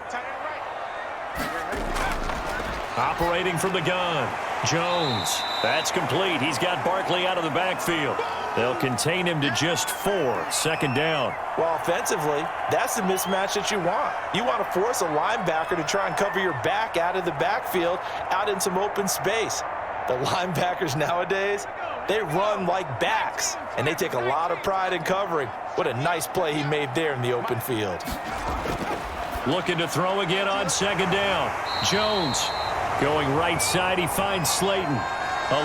Operating from the gun, Jones. That's complete. He's got Barkley out of the backfield. They'll contain him to just 4. 2nd down. Well, offensively, that's the mismatch that you want. You want to force a linebacker to try and cover your back out of the backfield, out in some open space. The linebackers nowadays, they run like backs, and they take a lot of pride in covering. What a nice play he made there in the open field. Looking to throw again on 2nd down. Jones going right side. He finds Slayton.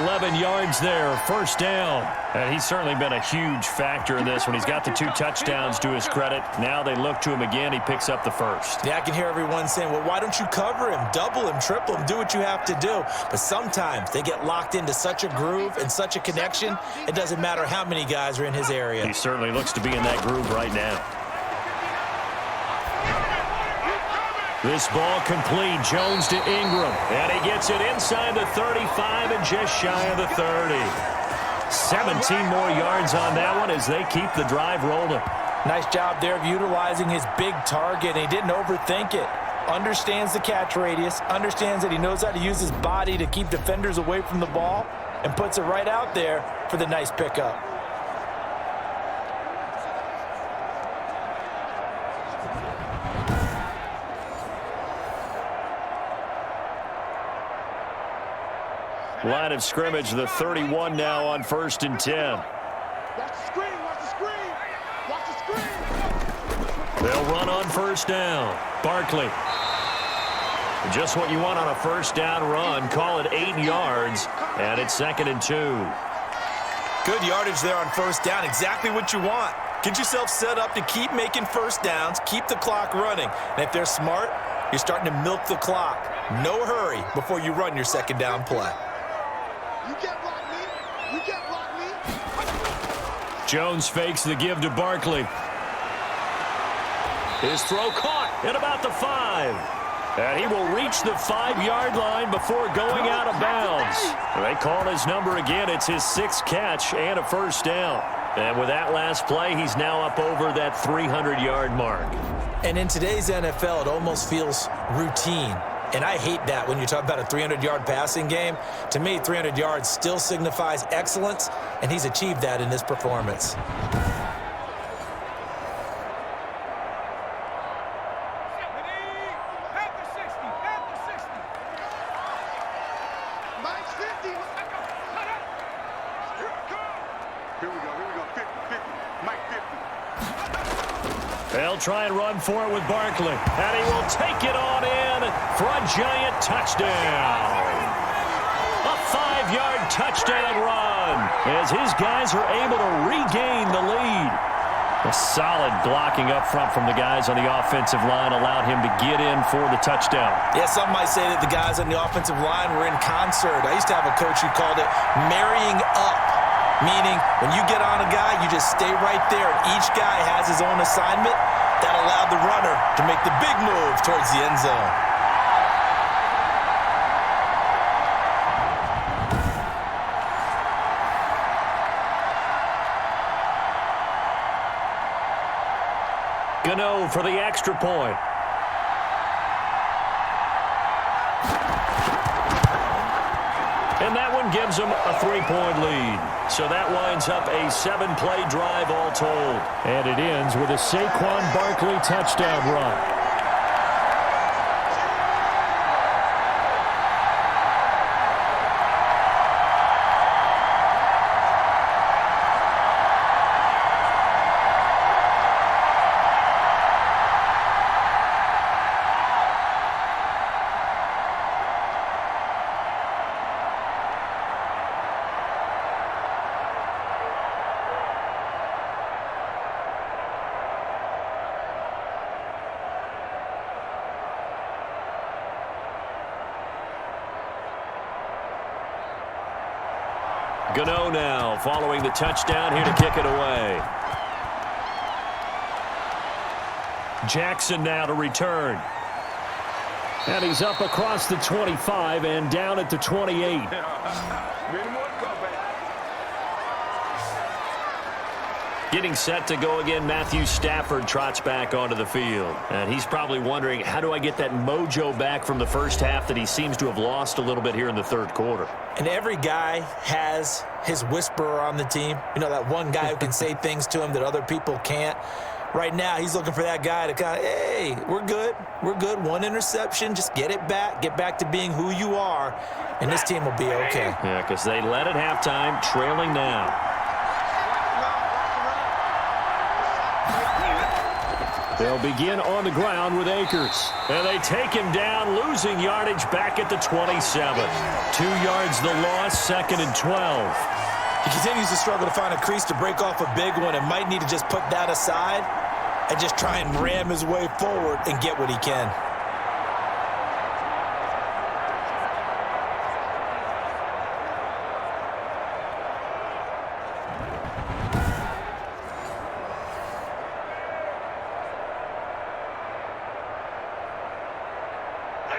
11 yards there, 1st down. And he's certainly been a huge factor in this one. He's got the 2 touchdowns to his credit. Now they look to him again. He picks up the 1st. Yeah, I can hear everyone saying, well, why don't you cover him, double him, triple him, do what you have to do. But sometimes they get locked into such a groove and such a connection, it doesn't matter how many guys are in his area. He certainly looks to be in that groove right now. This ball complete. Jones to Ingram. And he gets it inside the 35 and just shy of the 30. 17 more yards on that one as they keep the drive rolling. Nice job there of utilizing his big target. He didn't overthink it. Understands the catch radius. Understands that he knows how to use his body to keep defenders away from the ball. And puts it right out there for the nice pickup. Line of scrimmage, the 31 now on 1st and 10. Watch the screen, watch the screen, watch the screen. They'll run on 1st down. Barkley. Just what you want on a 1st down run. Call it 8 yards, and it's 2nd and 2. Good yardage there on 1st down. Exactly what you want. Get yourself set up to keep making 1st downs, keep the clock running. And if they're smart, you're starting to milk the clock. No hurry before you run your 2nd down play. You can't block me. You can't block me. Jones fakes the give to Barkley. His throw caught at about the 5. And he will reach the 5-yard line before going out of bounds. They call his number again. It's his 6th catch and a 1st down. And with that last play, he's now up over that 300-yard mark. And in today's NFL, it almost feels routine. And I hate that when you talk about a 300-yard passing game. To me, 300 yards still signifies excellence, and he's achieved that in this performance. Mike's 50. Here we go, 50, 50. Mike 50. They'll try and run for it with Barkley. And he will take it on in for a giant touchdown. A 5-yard touchdown run as his guys are able to regain the lead. A solid blocking up front from the guys on the offensive line allowed him to get in for the touchdown. Yeah, some might say that the guys on the offensive line were in concert. I used to have a coach who called it marrying up, meaning when you get on a guy, you just stay right there, and each guy has his own assignment. That allowed the runner to make the big move towards the end zone. Gano for the extra point. And that one gives them a 3-point lead. So that winds up a 7-play drive all told. And it ends with a Saquon Barkley touchdown run. Gano now following the touchdown here to kick it away. Jackson now to return. And he's up across the 25 and down at the 28. Getting set to go again, Matthew Stafford trots back onto the field. And he's probably wondering, how do I get that mojo back from the first half that he seems to have lost a little bit here in the third quarter? And every guy has his whisperer on the team. You know, that one guy who can say things to him that other people can't. Right now, he's looking for that guy to kind of, hey, we're good. We're good. One interception. Just get it back. Get back to being who you are. And this team will be okay. Yeah, because they led at halftime, trailing now. They'll begin on the ground with Akers. And they take him down, losing yardage back at the 27. 2 yards the loss, 2nd and 12. He continues to struggle to find a crease to break off a big one and might need to just put that aside and just try and ram his way forward and get what he can.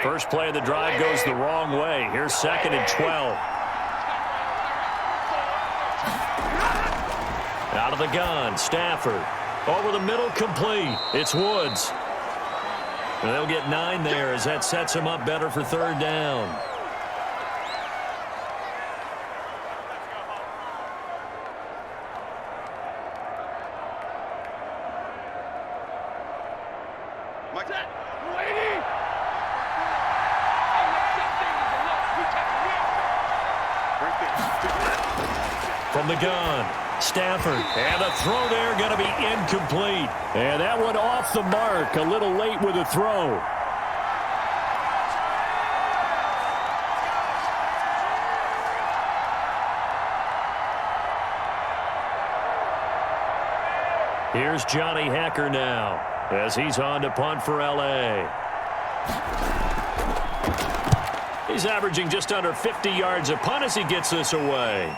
First play of the drive goes the wrong way. Here's 2nd and 12. Out of the gun, Stafford. Over the middle, complete. It's Woods. And they'll get 9 there as that sets him up better for 3rd down. From the gun, Stafford, and the throw there going to be incomplete. And that one off the mark, a little late with the throw. Here's Johnny Hacker now as he's on to punt for L.A. He's averaging just under 50 yards a punt as he gets this away.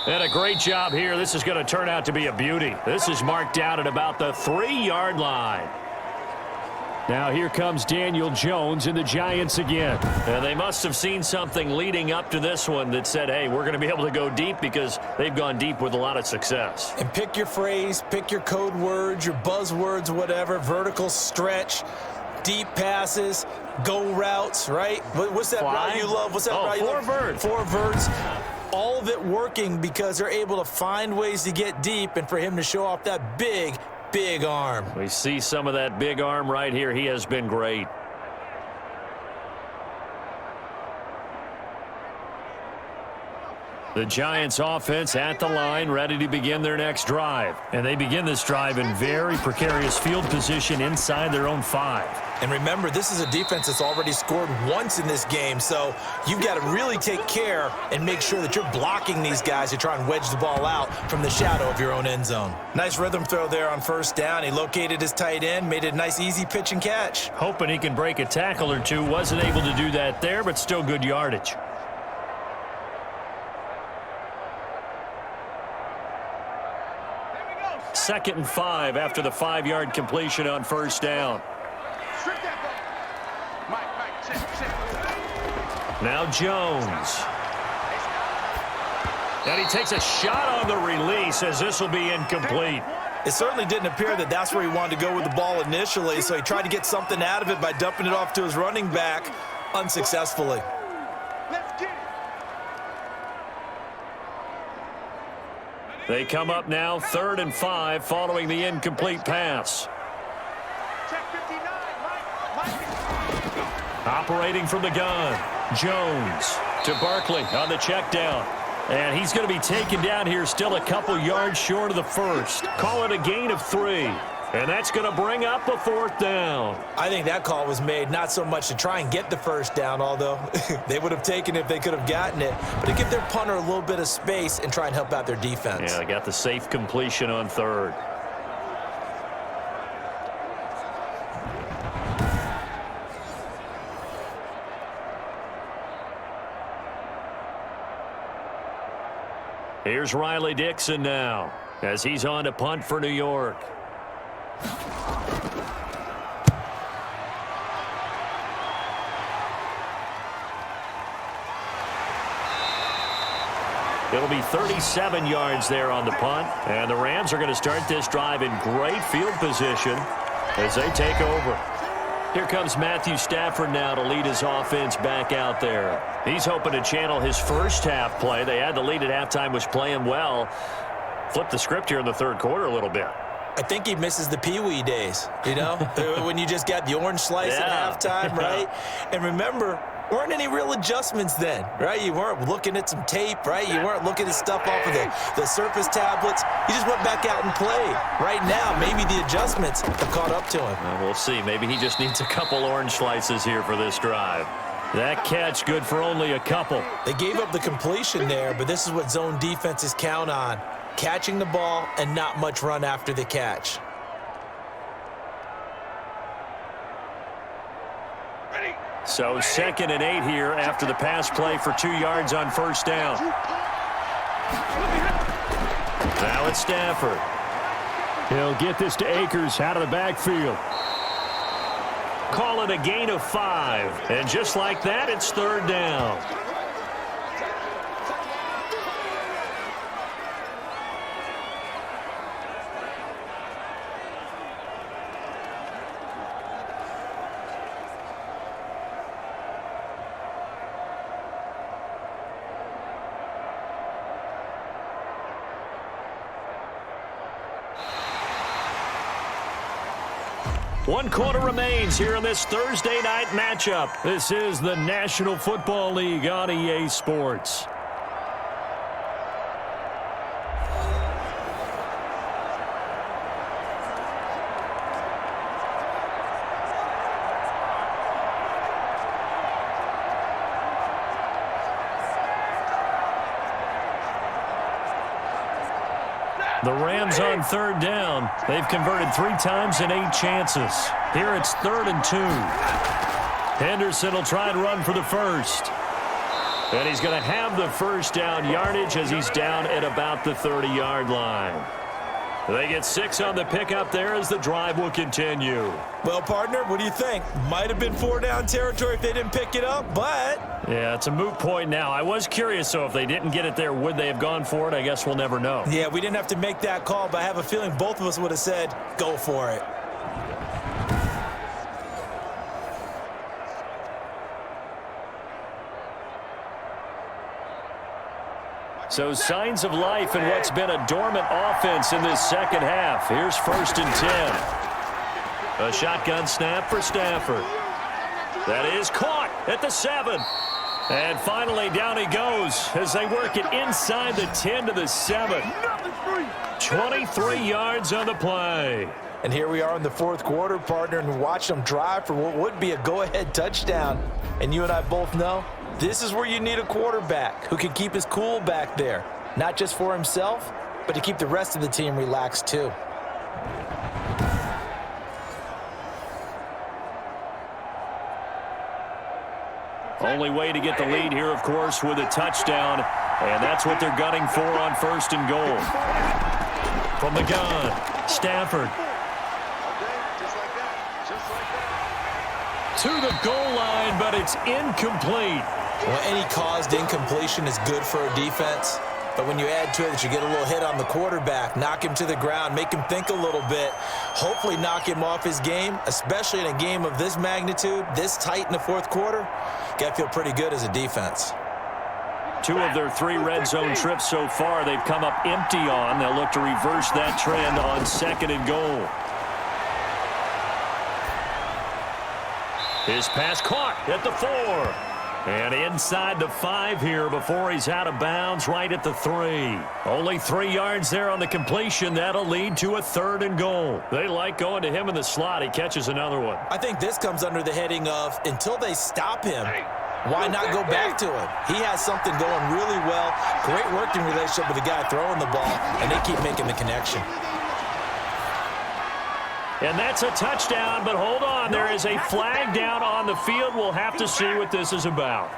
And a great job here. This is going to turn out to be a beauty. This is marked out at about the 3-yard line. Now here comes Daniel Jones and the Giants again. And they must have seen something leading up to this one that said, hey, we're going to be able to go deep, because they've gone deep with a lot of success. And pick your phrase, pick your code words, your buzzwords, whatever, vertical stretch, deep passes, go routes, right? What's that route you love? What's that route you love? 4 verts. 4 verts. All of it working because they're able to find ways to get deep, and for him to show off that big arm. We see some of that big arm right here. He has been great. The Giants offense at the line, ready to begin their next drive. And they begin this drive in very precarious field position inside their own 5. And remember, this is a defense that's already scored once in this game, so you've got to really take care and make sure that you're blocking these guys to try and wedge the ball out from the shadow of your own end zone. Nice rhythm throw there on first down. He located his tight end, made it a nice easy pitch and catch. Hoping he can break a tackle or two. Wasn't able to do that there, but still good yardage. Second and 5 after the 5-yard completion on first down. Now Jones. And he takes a shot on the release as this will be incomplete. It certainly didn't appear that that's where he wanted to go with the ball initially, so he tried to get something out of it by dumping it off to his running back unsuccessfully. Let's get it. They come up now 3rd and 5 following the incomplete pass. Check 59, Mike. Operating from the gun. Jones to Barkley on the check down. And he's going to be taken down here still a couple yards short of the first. Call it a gain of 3. And that's going to bring up a 4th down. I think that call was made not so much to try and get the first down, although they would have taken it if they could have gotten it, but to give their punter a little bit of space and try and help out their defense. Yeah, they got the safe completion on 3rd. Here's Riley Dixon now as he's on to punt for New York. It'll be 37 yards there on the punt. And the Rams are going to start this drive in great field position as they take over. Here comes Matthew Stafford now to lead his offense back out there. He's hoping to channel his first half play. They had the lead at halftime, was playing well. Flip the script here in the 3rd quarter a little bit. I think he misses the Pee-wee days, you know, when you just got the orange slice at halftime, right? And remember, weren't any real adjustments then, right? You weren't looking at some tape, right? You weren't looking at stuff off of the Surface tablets. You just went back out and played. Right now, maybe the adjustments have caught up to him. Well, we'll see. Maybe he just needs a couple orange slices here for this drive. That catch good for only a couple. They gave up the completion there, but this is what zone defenses count on. Catching the ball and not much run after the catch. Ready. So 2nd and 8 here after the pass play for 2 yards on first down. Now it's Stafford. He'll get this to Akers out of the backfield. Call it a gain of 5. And just like that, it's 3rd down. One quarter remains here in this Thursday night matchup. This is the National Football League on EA Sports. The Rams on 3rd down. They've converted 3 times in 8 chances. Here it's 3rd and 2. Henderson will try and run for the first. And he's going to have the first down yardage as he's down at about the 30-yard line. They get 6 on the pickup there as the drive will continue. Well, partner, what do you think? Might have been 4-down territory if they didn't pick it up, but... Yeah, it's a moot point now. I was curious, so if they didn't get it there, would they have gone for it? I guess we'll never know. Yeah, we didn't have to make that call, but I have a feeling both of us would have said, go for it. So signs of life in what's been a dormant offense in this second half. Here's 1st and 10. A shotgun snap for Stafford. That is caught at the 7. And finally, down he goes as they work it inside the 10 to the 7. 23 yards on the play. And here we are in the fourth quarter, partner, and watch them drive for what would be a go-ahead touchdown. And you and I both know this is where you need a quarterback who can keep his cool back there, not just for himself, but to keep the rest of the team relaxed too. Only way to get the lead here, of course, with a touchdown. And that's what they're gunning for on 1st and goal. From the gun, Stafford. To the goal line, but it's incomplete. Well, any caused incompletion is good for a defense. But when you add to it that you get a little hit on the quarterback, knock him to the ground, make him think a little bit, hopefully knock him off his game, especially in a game of this magnitude, this tight in the fourth quarter, got to feel pretty good as a defense. 2 of their 3 red zone trips so far they've come up empty on. They'll look to reverse that trend on 2nd and goal. His pass caught at the 4. And inside the 5 here before he's out of bounds right at the 3. Only 3 yards there on the completion. That'll lead to a 3rd and goal. They like going to him in the slot. He catches another one. I think this comes under the heading of until they stop him, why not go back to him? He has something going really well. Great working relationship with the guy throwing the ball, and they keep making the connection. And that's a touchdown, but hold on. There is a flag down on the field. We'll have to see what this is about.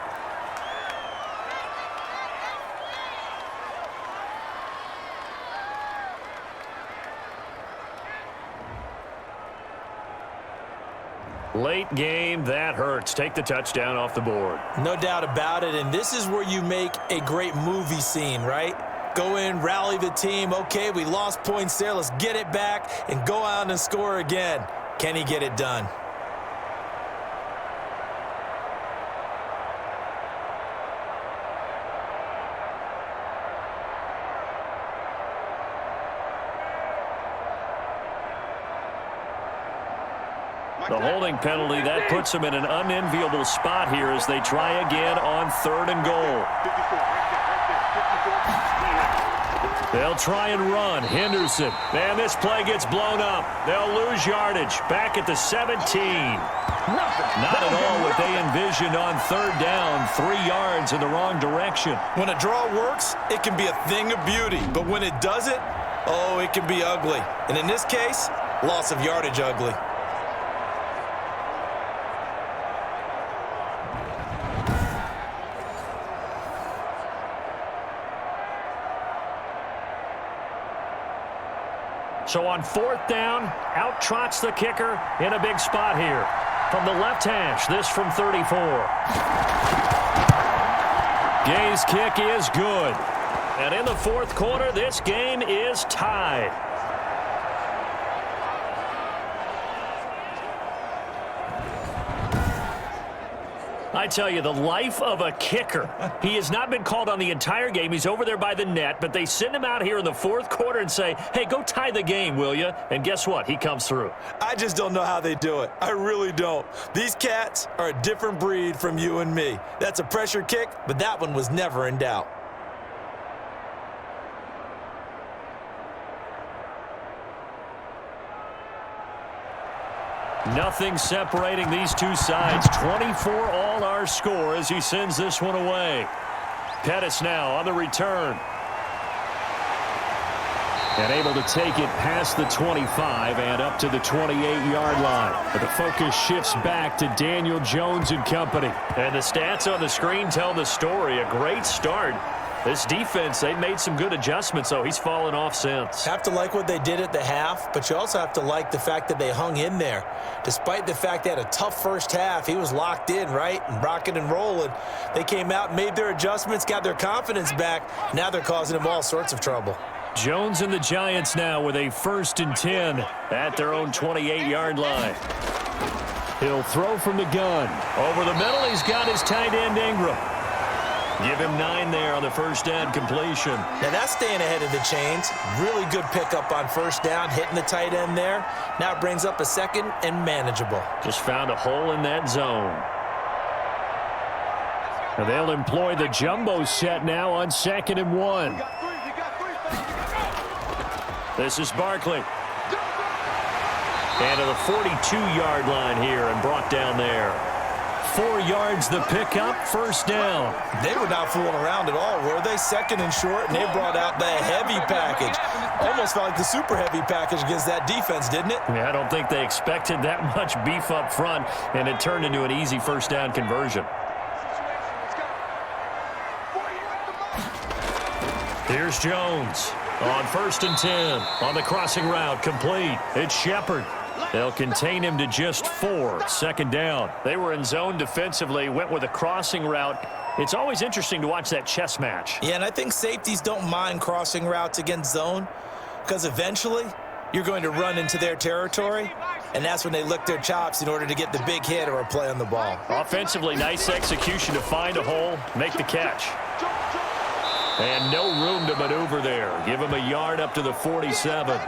Late game, that hurts. Take the touchdown off the board. No doubt about it, and this is where you make a great movie scene, right? Go in, rally the team. Okay, we lost points there. Let's get it back and go out and score again. Can he get it done? The holding penalty, that puts them in an unenviable spot here as they try again on 3rd and goal. They'll try and run. Henderson. And this play gets blown up. They'll lose yardage. Back at the 17. Not at all what they envisioned on 3rd down. 3 yards in the wrong direction. When a draw works, it can be a thing of beauty. But when it doesn't, oh, it can be ugly. And in this case, loss of yardage ugly. So on 4th down, out trots the kicker in a big spot here. From the left hash, this from 34. Gay's kick is good. And in the 4th quarter, this game is tied. I tell you, the life of a kicker. He has not been called on the entire game. He's over there by the net, but they send him out here in the 4th quarter and say, hey, go tie the game, will you? And guess what? He comes through. I just don't know how they do it. I really don't. These cats are a different breed from you and me. That's a pressure kick, but that one was never in doubt. Nothing separating these two sides. 24 all our score as he sends this one away. Pettis now on the return. And able to take it past the 25 and up to the 28-yard line. But the focus shifts back to Daniel Jones and company. And the stats on the screen tell the story. A great start. This defense, they've made some good adjustments, so he's fallen off since. Have to like what they did at the half, but you also have to like the fact that they hung in there. Despite the fact they had a tough first half, he was locked in, right, and rocking and rolling. They came out, made their adjustments, got their confidence back. Now they're causing him all sorts of trouble. Jones and the Giants now with a 1st and 10 at their own 28-yard line. He'll throw from the gun. Over the middle, he's got his tight end Ingram. Give him 9 there on the first down completion. Now that's staying ahead of the chains. Really good pickup on first down, hitting the tight end there. Now it brings up a 2nd and manageable. Just found a hole in that zone. And they'll employ the jumbo set now on 2nd and 1. This is Barkley. And to the 42-yard line here and brought down there. 4 yards the pickup, first down. They were not fooling around at all, were they? 2nd and short, and they brought out the heavy package. Almost felt like the super heavy package against that defense, didn't it? Yeah, I don't think they expected that much beef up front, and it turned into an easy first down conversion. Here's Jones on 1st and 10 on the crossing route, complete. It's Shepard. They'll contain him to just 4, 2nd down. They were in zone defensively, went with a crossing route. It's always interesting to watch that chess match. Yeah, and I think safeties don't mind crossing routes against zone because eventually you're going to run into their territory, and that's when they lick their chops in order to get the big hit or a play on the ball. Offensively, nice execution to find a hole, make the catch. And no room to maneuver there. Give him a yard up to the 47.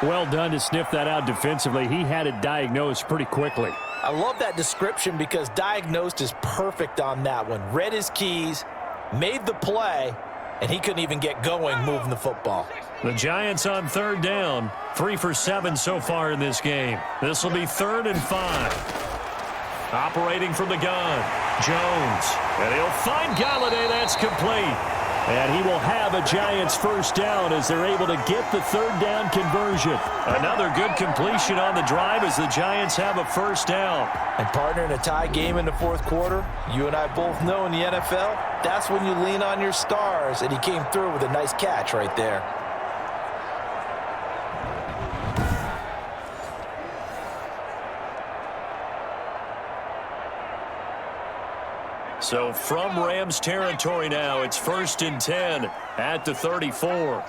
Well done to sniff that out defensively. He had it diagnosed pretty quickly. I love that description because diagnosed is perfect on that one. Read his keys, made the play, and he couldn't even get going moving the football. The Giants on 3rd down. 3 for 7 so far in this game. This will be 3rd and 5. Operating from the gun, Jones. And he'll find Galladay. That's complete. And he will have a Giants first down as they're able to get the 3rd down conversion. Another good completion on the drive as the Giants have a first down. And partner, in a tie game in the 4th quarter, you and I both know in the NFL, that's when you lean on your stars, and he came through with a nice catch right there. So from Rams territory now, it's 1st and 10 at the 34.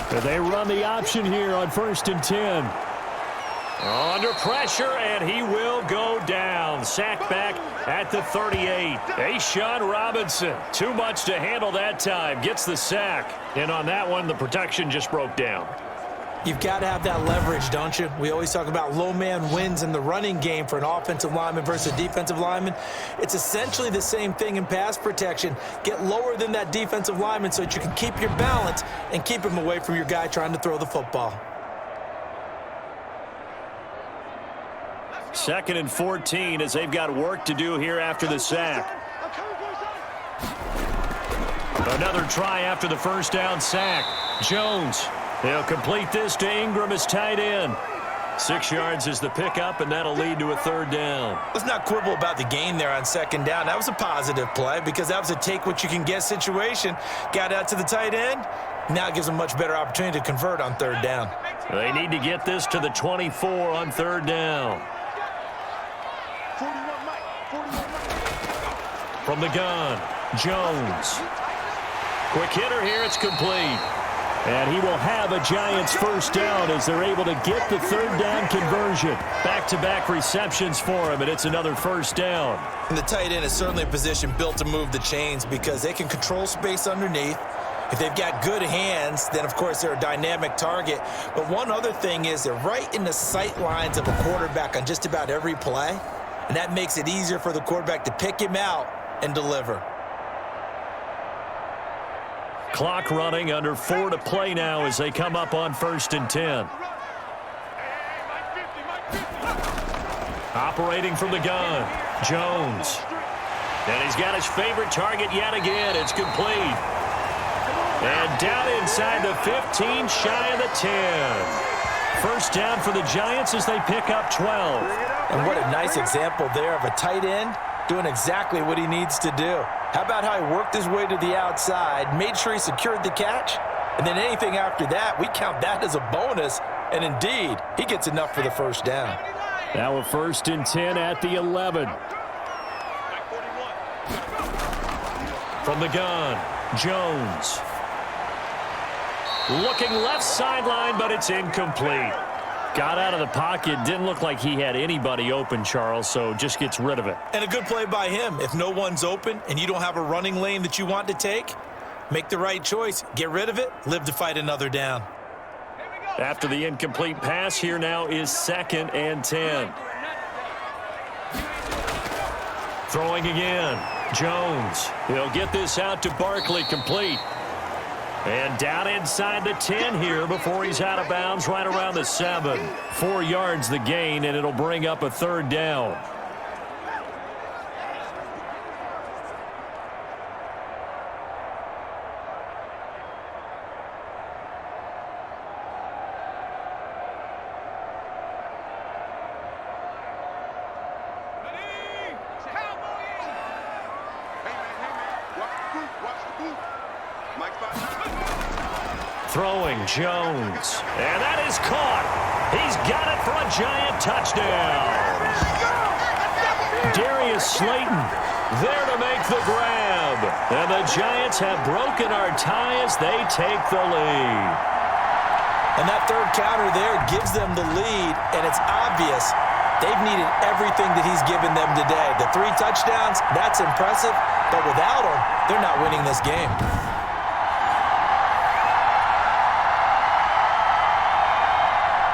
And they run the option here on 1st and 10. Under pressure, and he will go down. Sacked back at the 38. A'Shawn Robinson, too much to handle that time. Gets the sack. And on that one, the protection just broke down. You've got to have that leverage, don't you? We always talk about low man wins in the running game for an offensive lineman versus a defensive lineman. It's essentially the same thing in pass protection. Get lower than that defensive lineman so that you can keep your balance and keep him away from your guy trying to throw the football. 2nd and 14 as they've got work to do here after the sack. Another try after the first down sack. Jones. They'll complete this to Ingram as tight end. 6 yards is the pickup, and that'll lead to a 3rd down. Let's not quibble about the gain there on 2nd down. That was a positive play because that was a take-what-you-can-get situation. Got out to the tight end. Now it gives them a much better opportunity to convert on 3rd down. They need to get this to the 24 on 3rd down. From the gun, Jones. Quick hitter here, it's complete. And he will have a Giants first down as they're able to get the 3rd down conversion. Back-to-back receptions for him, and it's another first down. And the tight end is certainly a position built to move the chains because they can control space underneath. If they've got good hands, then, of course, they're a dynamic target. But one other thing is they're right in the sight lines of a quarterback on just about every play, and that makes it easier for the quarterback to pick him out and deliver. Clock running, under 4 to play now as they come up on 1st and 10. Operating from the gun, Jones. And he's got his favorite target yet again. It's complete. And down inside the 15, shy of the 10. First down for the Giants as they pick up 12. And what a nice example there of a tight end doing exactly what he needs to do. How about how he worked his way to the outside, made sure he secured the catch, and then anything after that, we count that as a bonus, and indeed, he gets enough for the first down. Now a 1st and 10 at the 11. From the gun, Jones. Looking left sideline, but it's incomplete. Got out of the pocket. Didn't look like he had anybody open, Charles, so just gets rid of it. And a good play by him. If no one's open and you don't have a running lane that you want to take, make the right choice. Get rid of it. Live to fight another down. After the incomplete pass, here now is 2nd and 10. Throwing again. Jones. He'll get this out to Barkley, complete. And down inside the 10 here before he's out of bounds right around the 7. 4 yards the gain, and it'll bring up a 3rd down. Throwing Jones. And that is caught. He's got it for a giant touchdown. Darius Slayton there to make the grab. And the Giants have broken our tie as they take the lead. And that 3rd counter there gives them the lead, and it's obvious they've needed everything that he's given them today. The 3 touchdowns, that's impressive, but without him, they're not winning this game.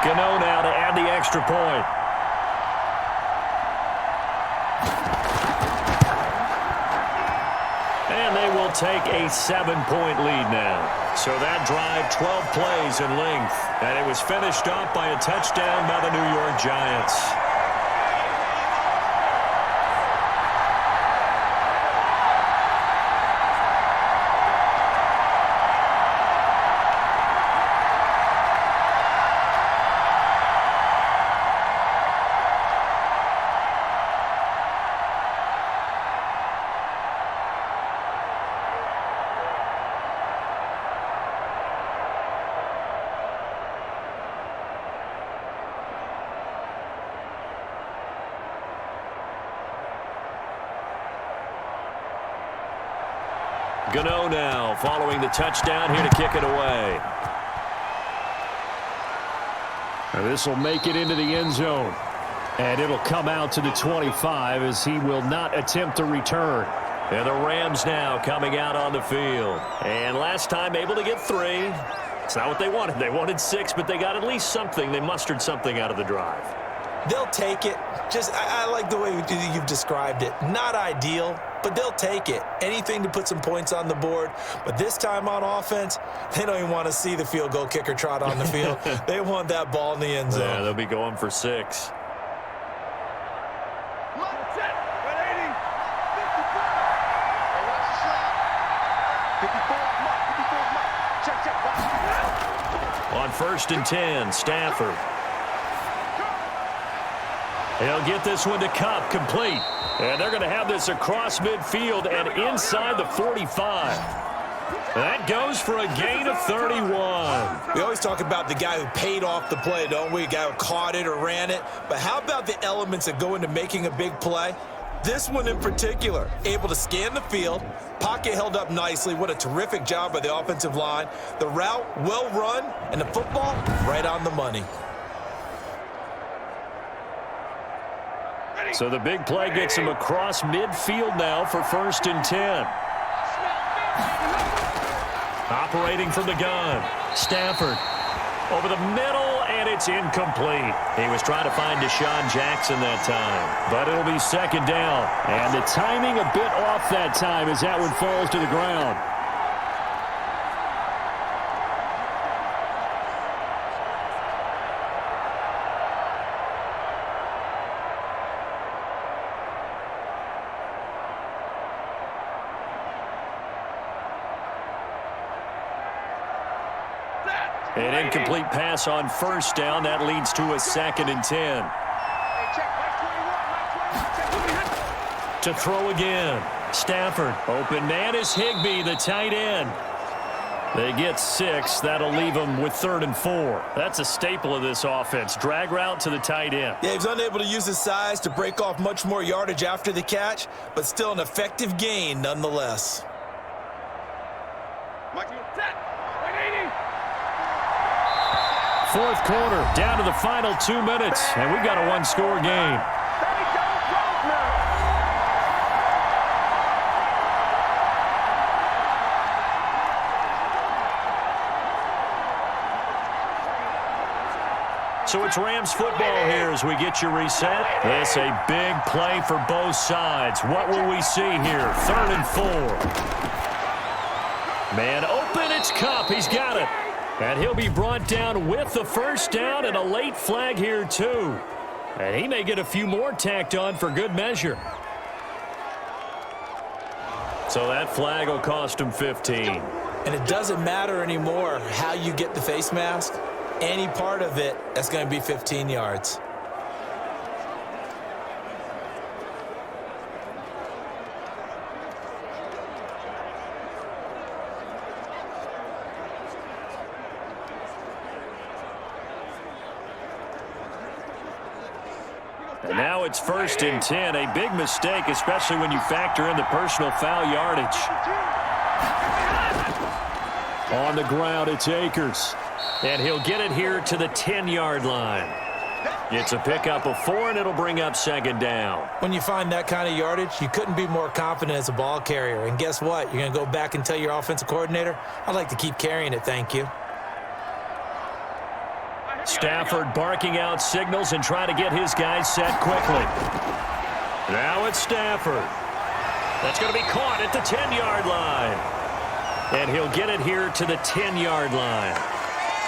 Gano now to add the extra point. And they will take a 7-point lead now. So that drive, 12 plays in length. And it was finished off by a touchdown by the New York Giants. Gano now following the touchdown here to kick it away. This will make it into the end zone. And it'll come out to the 25 as he will not attempt to return. And the Rams now coming out on the field. And last time able to get 3. It's not what they wanted. They wanted 6, but they got at least something. They mustered something out of the drive. They'll take it. I like the way you've described it. Not ideal, but they'll take it. Anything to put some points on the board. But this time on offense, they don't even want to see the field goal kicker trot on the field. They want that ball in the end zone. Yeah, they'll be going for 6. On 1st and 10, Stafford. He'll get this one to Cup, complete. And they're going to have this across midfield and inside the 45. That goes for a gain of 31. We always talk about the guy who paid off the play, don't we? The guy who caught it or ran it. But how about the elements that go into making a big play? This one in particular, able to scan the field, pocket held up nicely. What a terrific job by the offensive line. The route, well run, and the football, right on the money. So the big play gets him across midfield now for 1st and 10. Operating from the gun. Stafford over the middle, and it's incomplete. He was trying to find Deshaun Jackson that time, but it'll be 2nd down. And the timing a bit off that time as that one falls to the ground. An incomplete pass on 1st down. That leads to a 2nd and 10. To throw again. Stafford. Open man is Higbee, the tight end. They get 6. That'll leave them with 3rd and 4. That's a staple of this offense. Drag route to the tight end. Yeah, he's unable to use his size to break off much more yardage after the catch, but still an effective gain nonetheless. 4th quarter, down to the final 2 minutes, and we've got a 1-score game. So it's Rams football here as we get you reset. This a big play for both sides. What will we see here? 3rd and 4. Man open, it's Kupp. He's got it. And he'll be brought down with the first down and a late flag here too. And he may get a few more tacked on for good measure. So that flag will cost him 15. And it doesn't matter anymore how you get the face mask. Any part of it, that's going to be 15 yards. And now it's 1st and 10. A big mistake, especially when you factor in the personal foul yardage. On the ground, it's Akers. And he'll get it here to the 10-yard line. It's a pickup of 4, and it'll bring up 2nd down. When you find that kind of yardage, you couldn't be more confident as a ball carrier. And guess what? You're going to go back and tell your offensive coordinator, I'd like to keep carrying it, thank you. Stafford barking out signals and trying to get his guys set quickly. Now it's Stafford. That's going to be caught at the 10-yard line. And he'll get it here to the 10-yard line.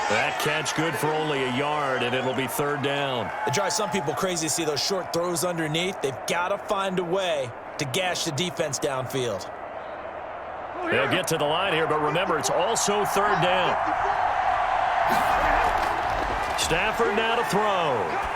That catch good for only a yard, and it'll be 3rd down. It drives some people crazy to see those short throws underneath. They've got to find a way to gash the defense downfield. They'll get to the line here, but remember, it's also 3rd down. Stafford now to throw.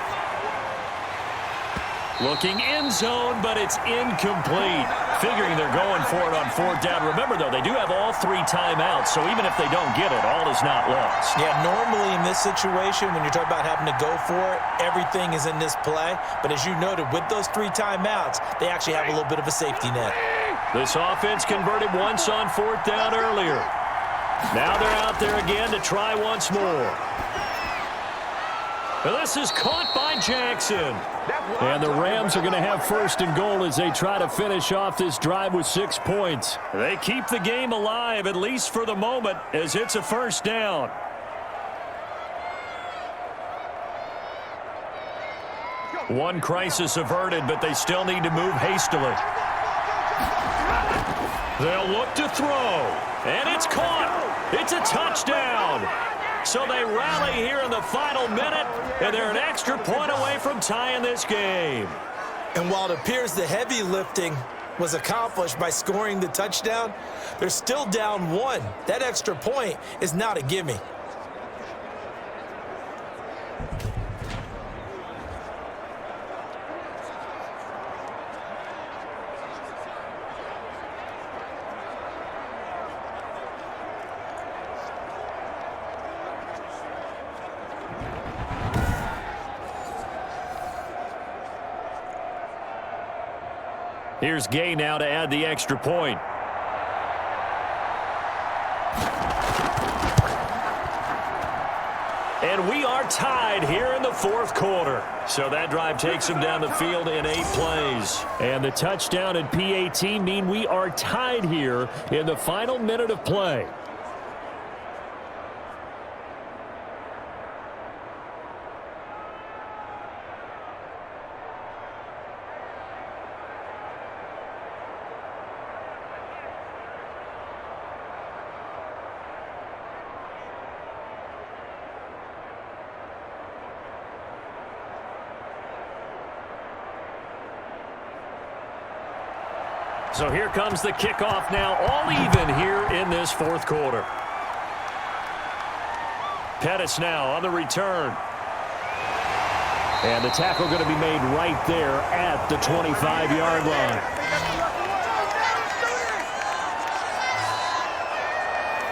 Looking end zone, but it's incomplete. Figuring they're going for it on 4th down. Remember, though, they do have all 3 timeouts, so even if they don't get it, all is not lost. Yeah, normally in this situation, when you're talking about having to go for it, everything is in this play. But as you noted, with those 3 timeouts, they actually have a little bit of a safety net. This offense converted once on 4th down earlier. Now they're out there again to try once more. This is caught by Jackson. And the Rams are going to have 1st and goal as they try to finish off this drive with 6 points. They keep the game alive, at least for the moment, as it's a 1st down. One crisis averted, but they still need to move hastily. They'll look to throw. And it's caught. It's a touchdown. So they rally here in the final minute, and they're an extra point away from tying this game. And while it appears the heavy lifting was accomplished by scoring the touchdown, they're still down 1. That extra point is not a gimme. Here's Gay now to add the extra point. And we are tied here in the 4th quarter. So that drive takes them down the field in 8 plays. And the touchdown and PAT mean we are tied here in the final minute of play. So here comes the kickoff now, all even here in this 4th quarter. Pettis now on the return. And the tackle going to be made right there at the 25-yard line.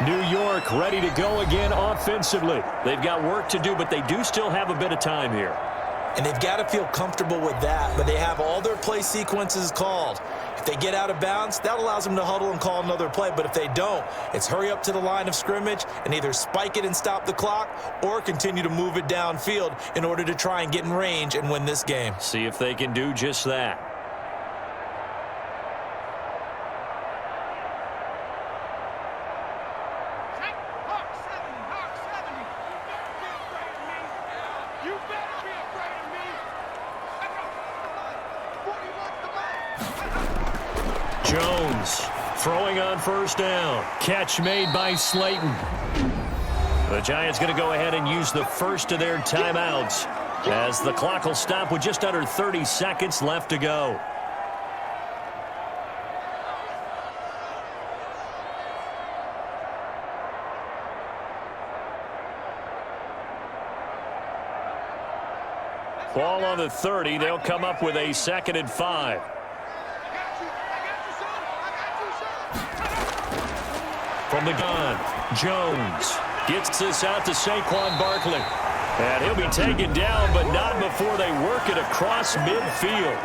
New York ready to go again offensively. They've got work to do, but they do still have a bit of time here. And they've got to feel comfortable with that, but they have all their play sequences called. If they get out of bounds, that allows them to huddle and call another play. But if they don't, it's hurry up to the line of scrimmage and either spike it and stop the clock or continue to move it downfield in order to try and get in range and win this game. See if they can do just that. You better be afraid of me. Jones throwing on first down. Catch made by Slayton. The Giants going to go ahead and use the first of their timeouts as the clock will stop with just under 30 seconds left to go. Ball on the 30. They'll come up with a 2nd and 5. From the gun, Jones gets this out to Saquon Barkley. And he'll be taken down, but not before they work it across midfield.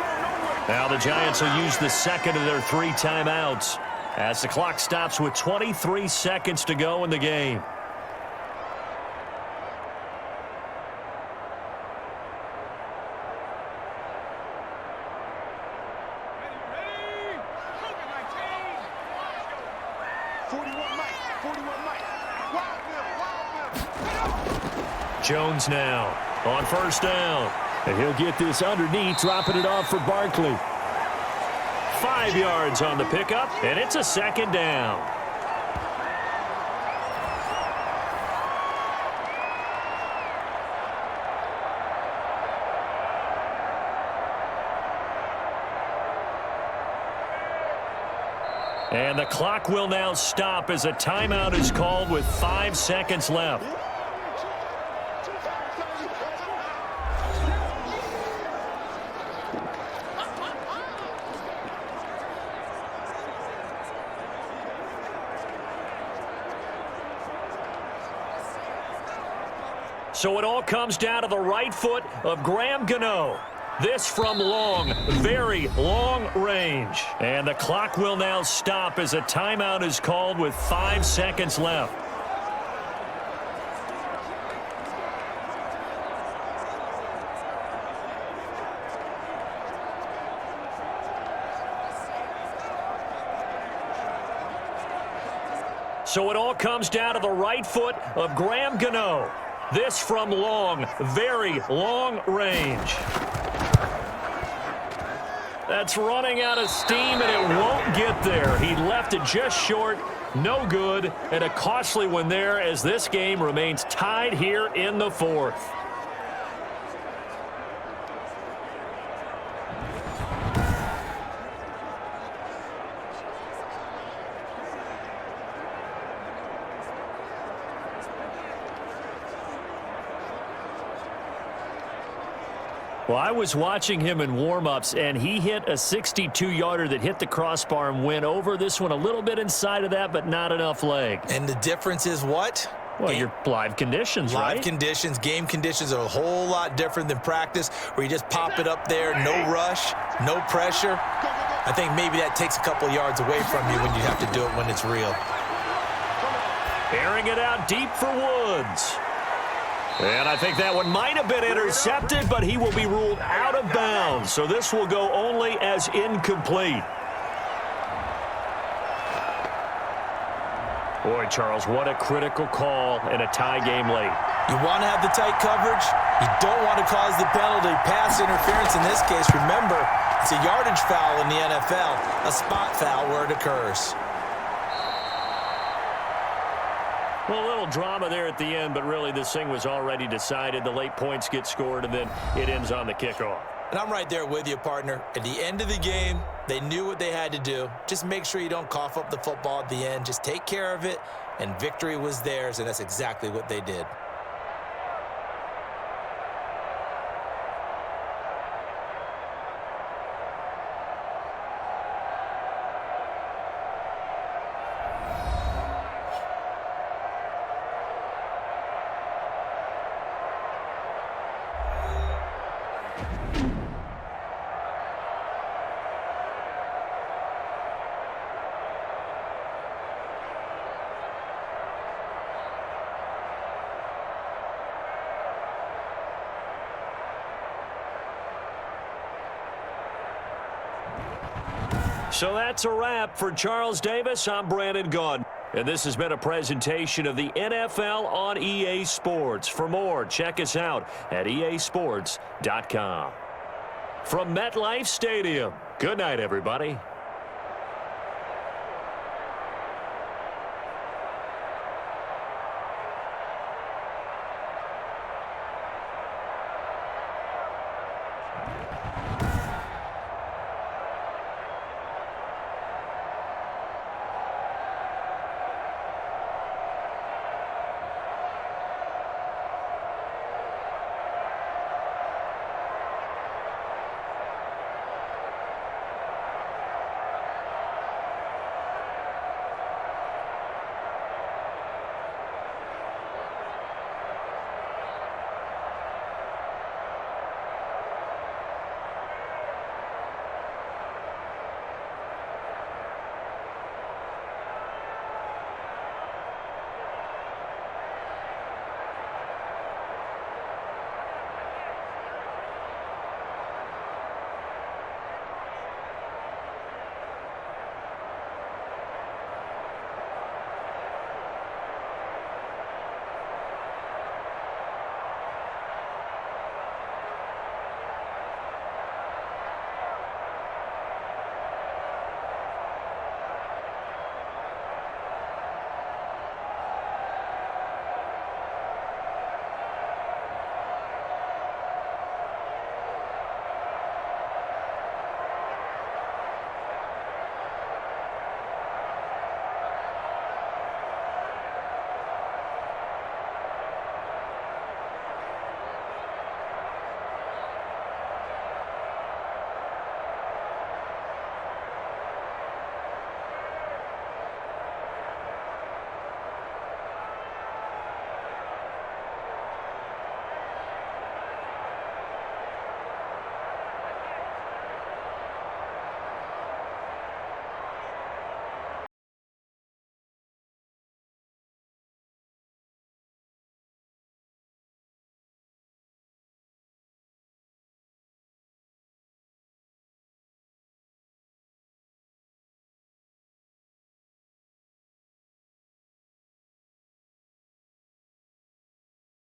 Now the Giants will use the 2nd of their 3 timeouts as the clock stops with 23 seconds to go in the game. Jones now on first down. And he'll get this underneath, dropping it off for Barkley. 5 yards on the pickup, and it's a 2nd down. And the clock will now stop as a timeout is called with 5 seconds left. So it all comes down to the right foot of Graham Gano. This from long, very long range. And the clock will now stop as a timeout is called with 5 seconds left. So it all comes down to the right foot of Graham Gano. This from long, very long range. That's running out of steam, and it won't get there. He left it just short, no good, and a costly one there as this game remains tied here in the 4th. Well, I was watching him in warm-ups, and he hit a 62-yarder that hit the crossbar and went over. This one a little bit inside of that, but not enough leg. And the difference is what? Well, your live conditions, right? Live conditions, game conditions are a whole lot different than practice, where you just pop it up there, no rush, no pressure. I think maybe that takes a couple yards away from you when you have to do it when it's real. Airing it out deep for Woods. And I think that one might have been intercepted, but he will be ruled out of bounds. So this will go only as incomplete. Boy, Charles, what a critical call in a tie game late. You want to have the tight coverage. You don't want to cause the penalty. Pass interference in this case, remember, it's a yardage foul in the NFL, a spot foul where it occurs. Well, a little drama there at the end, but really this thing was already decided. The late points get scored, and then it ends on the kickoff. And I'm right there with you, partner. At the end of the game, they knew what they had to do. Just make sure you don't cough up the football at the end. Just take care of it, and victory was theirs, and that's exactly what they did. So that's a wrap for Charles Davis. I'm Brandon Gaudin. And this has been a presentation of the NFL on EA Sports. For more, check us out at easports.com. From MetLife Stadium, good night, everybody.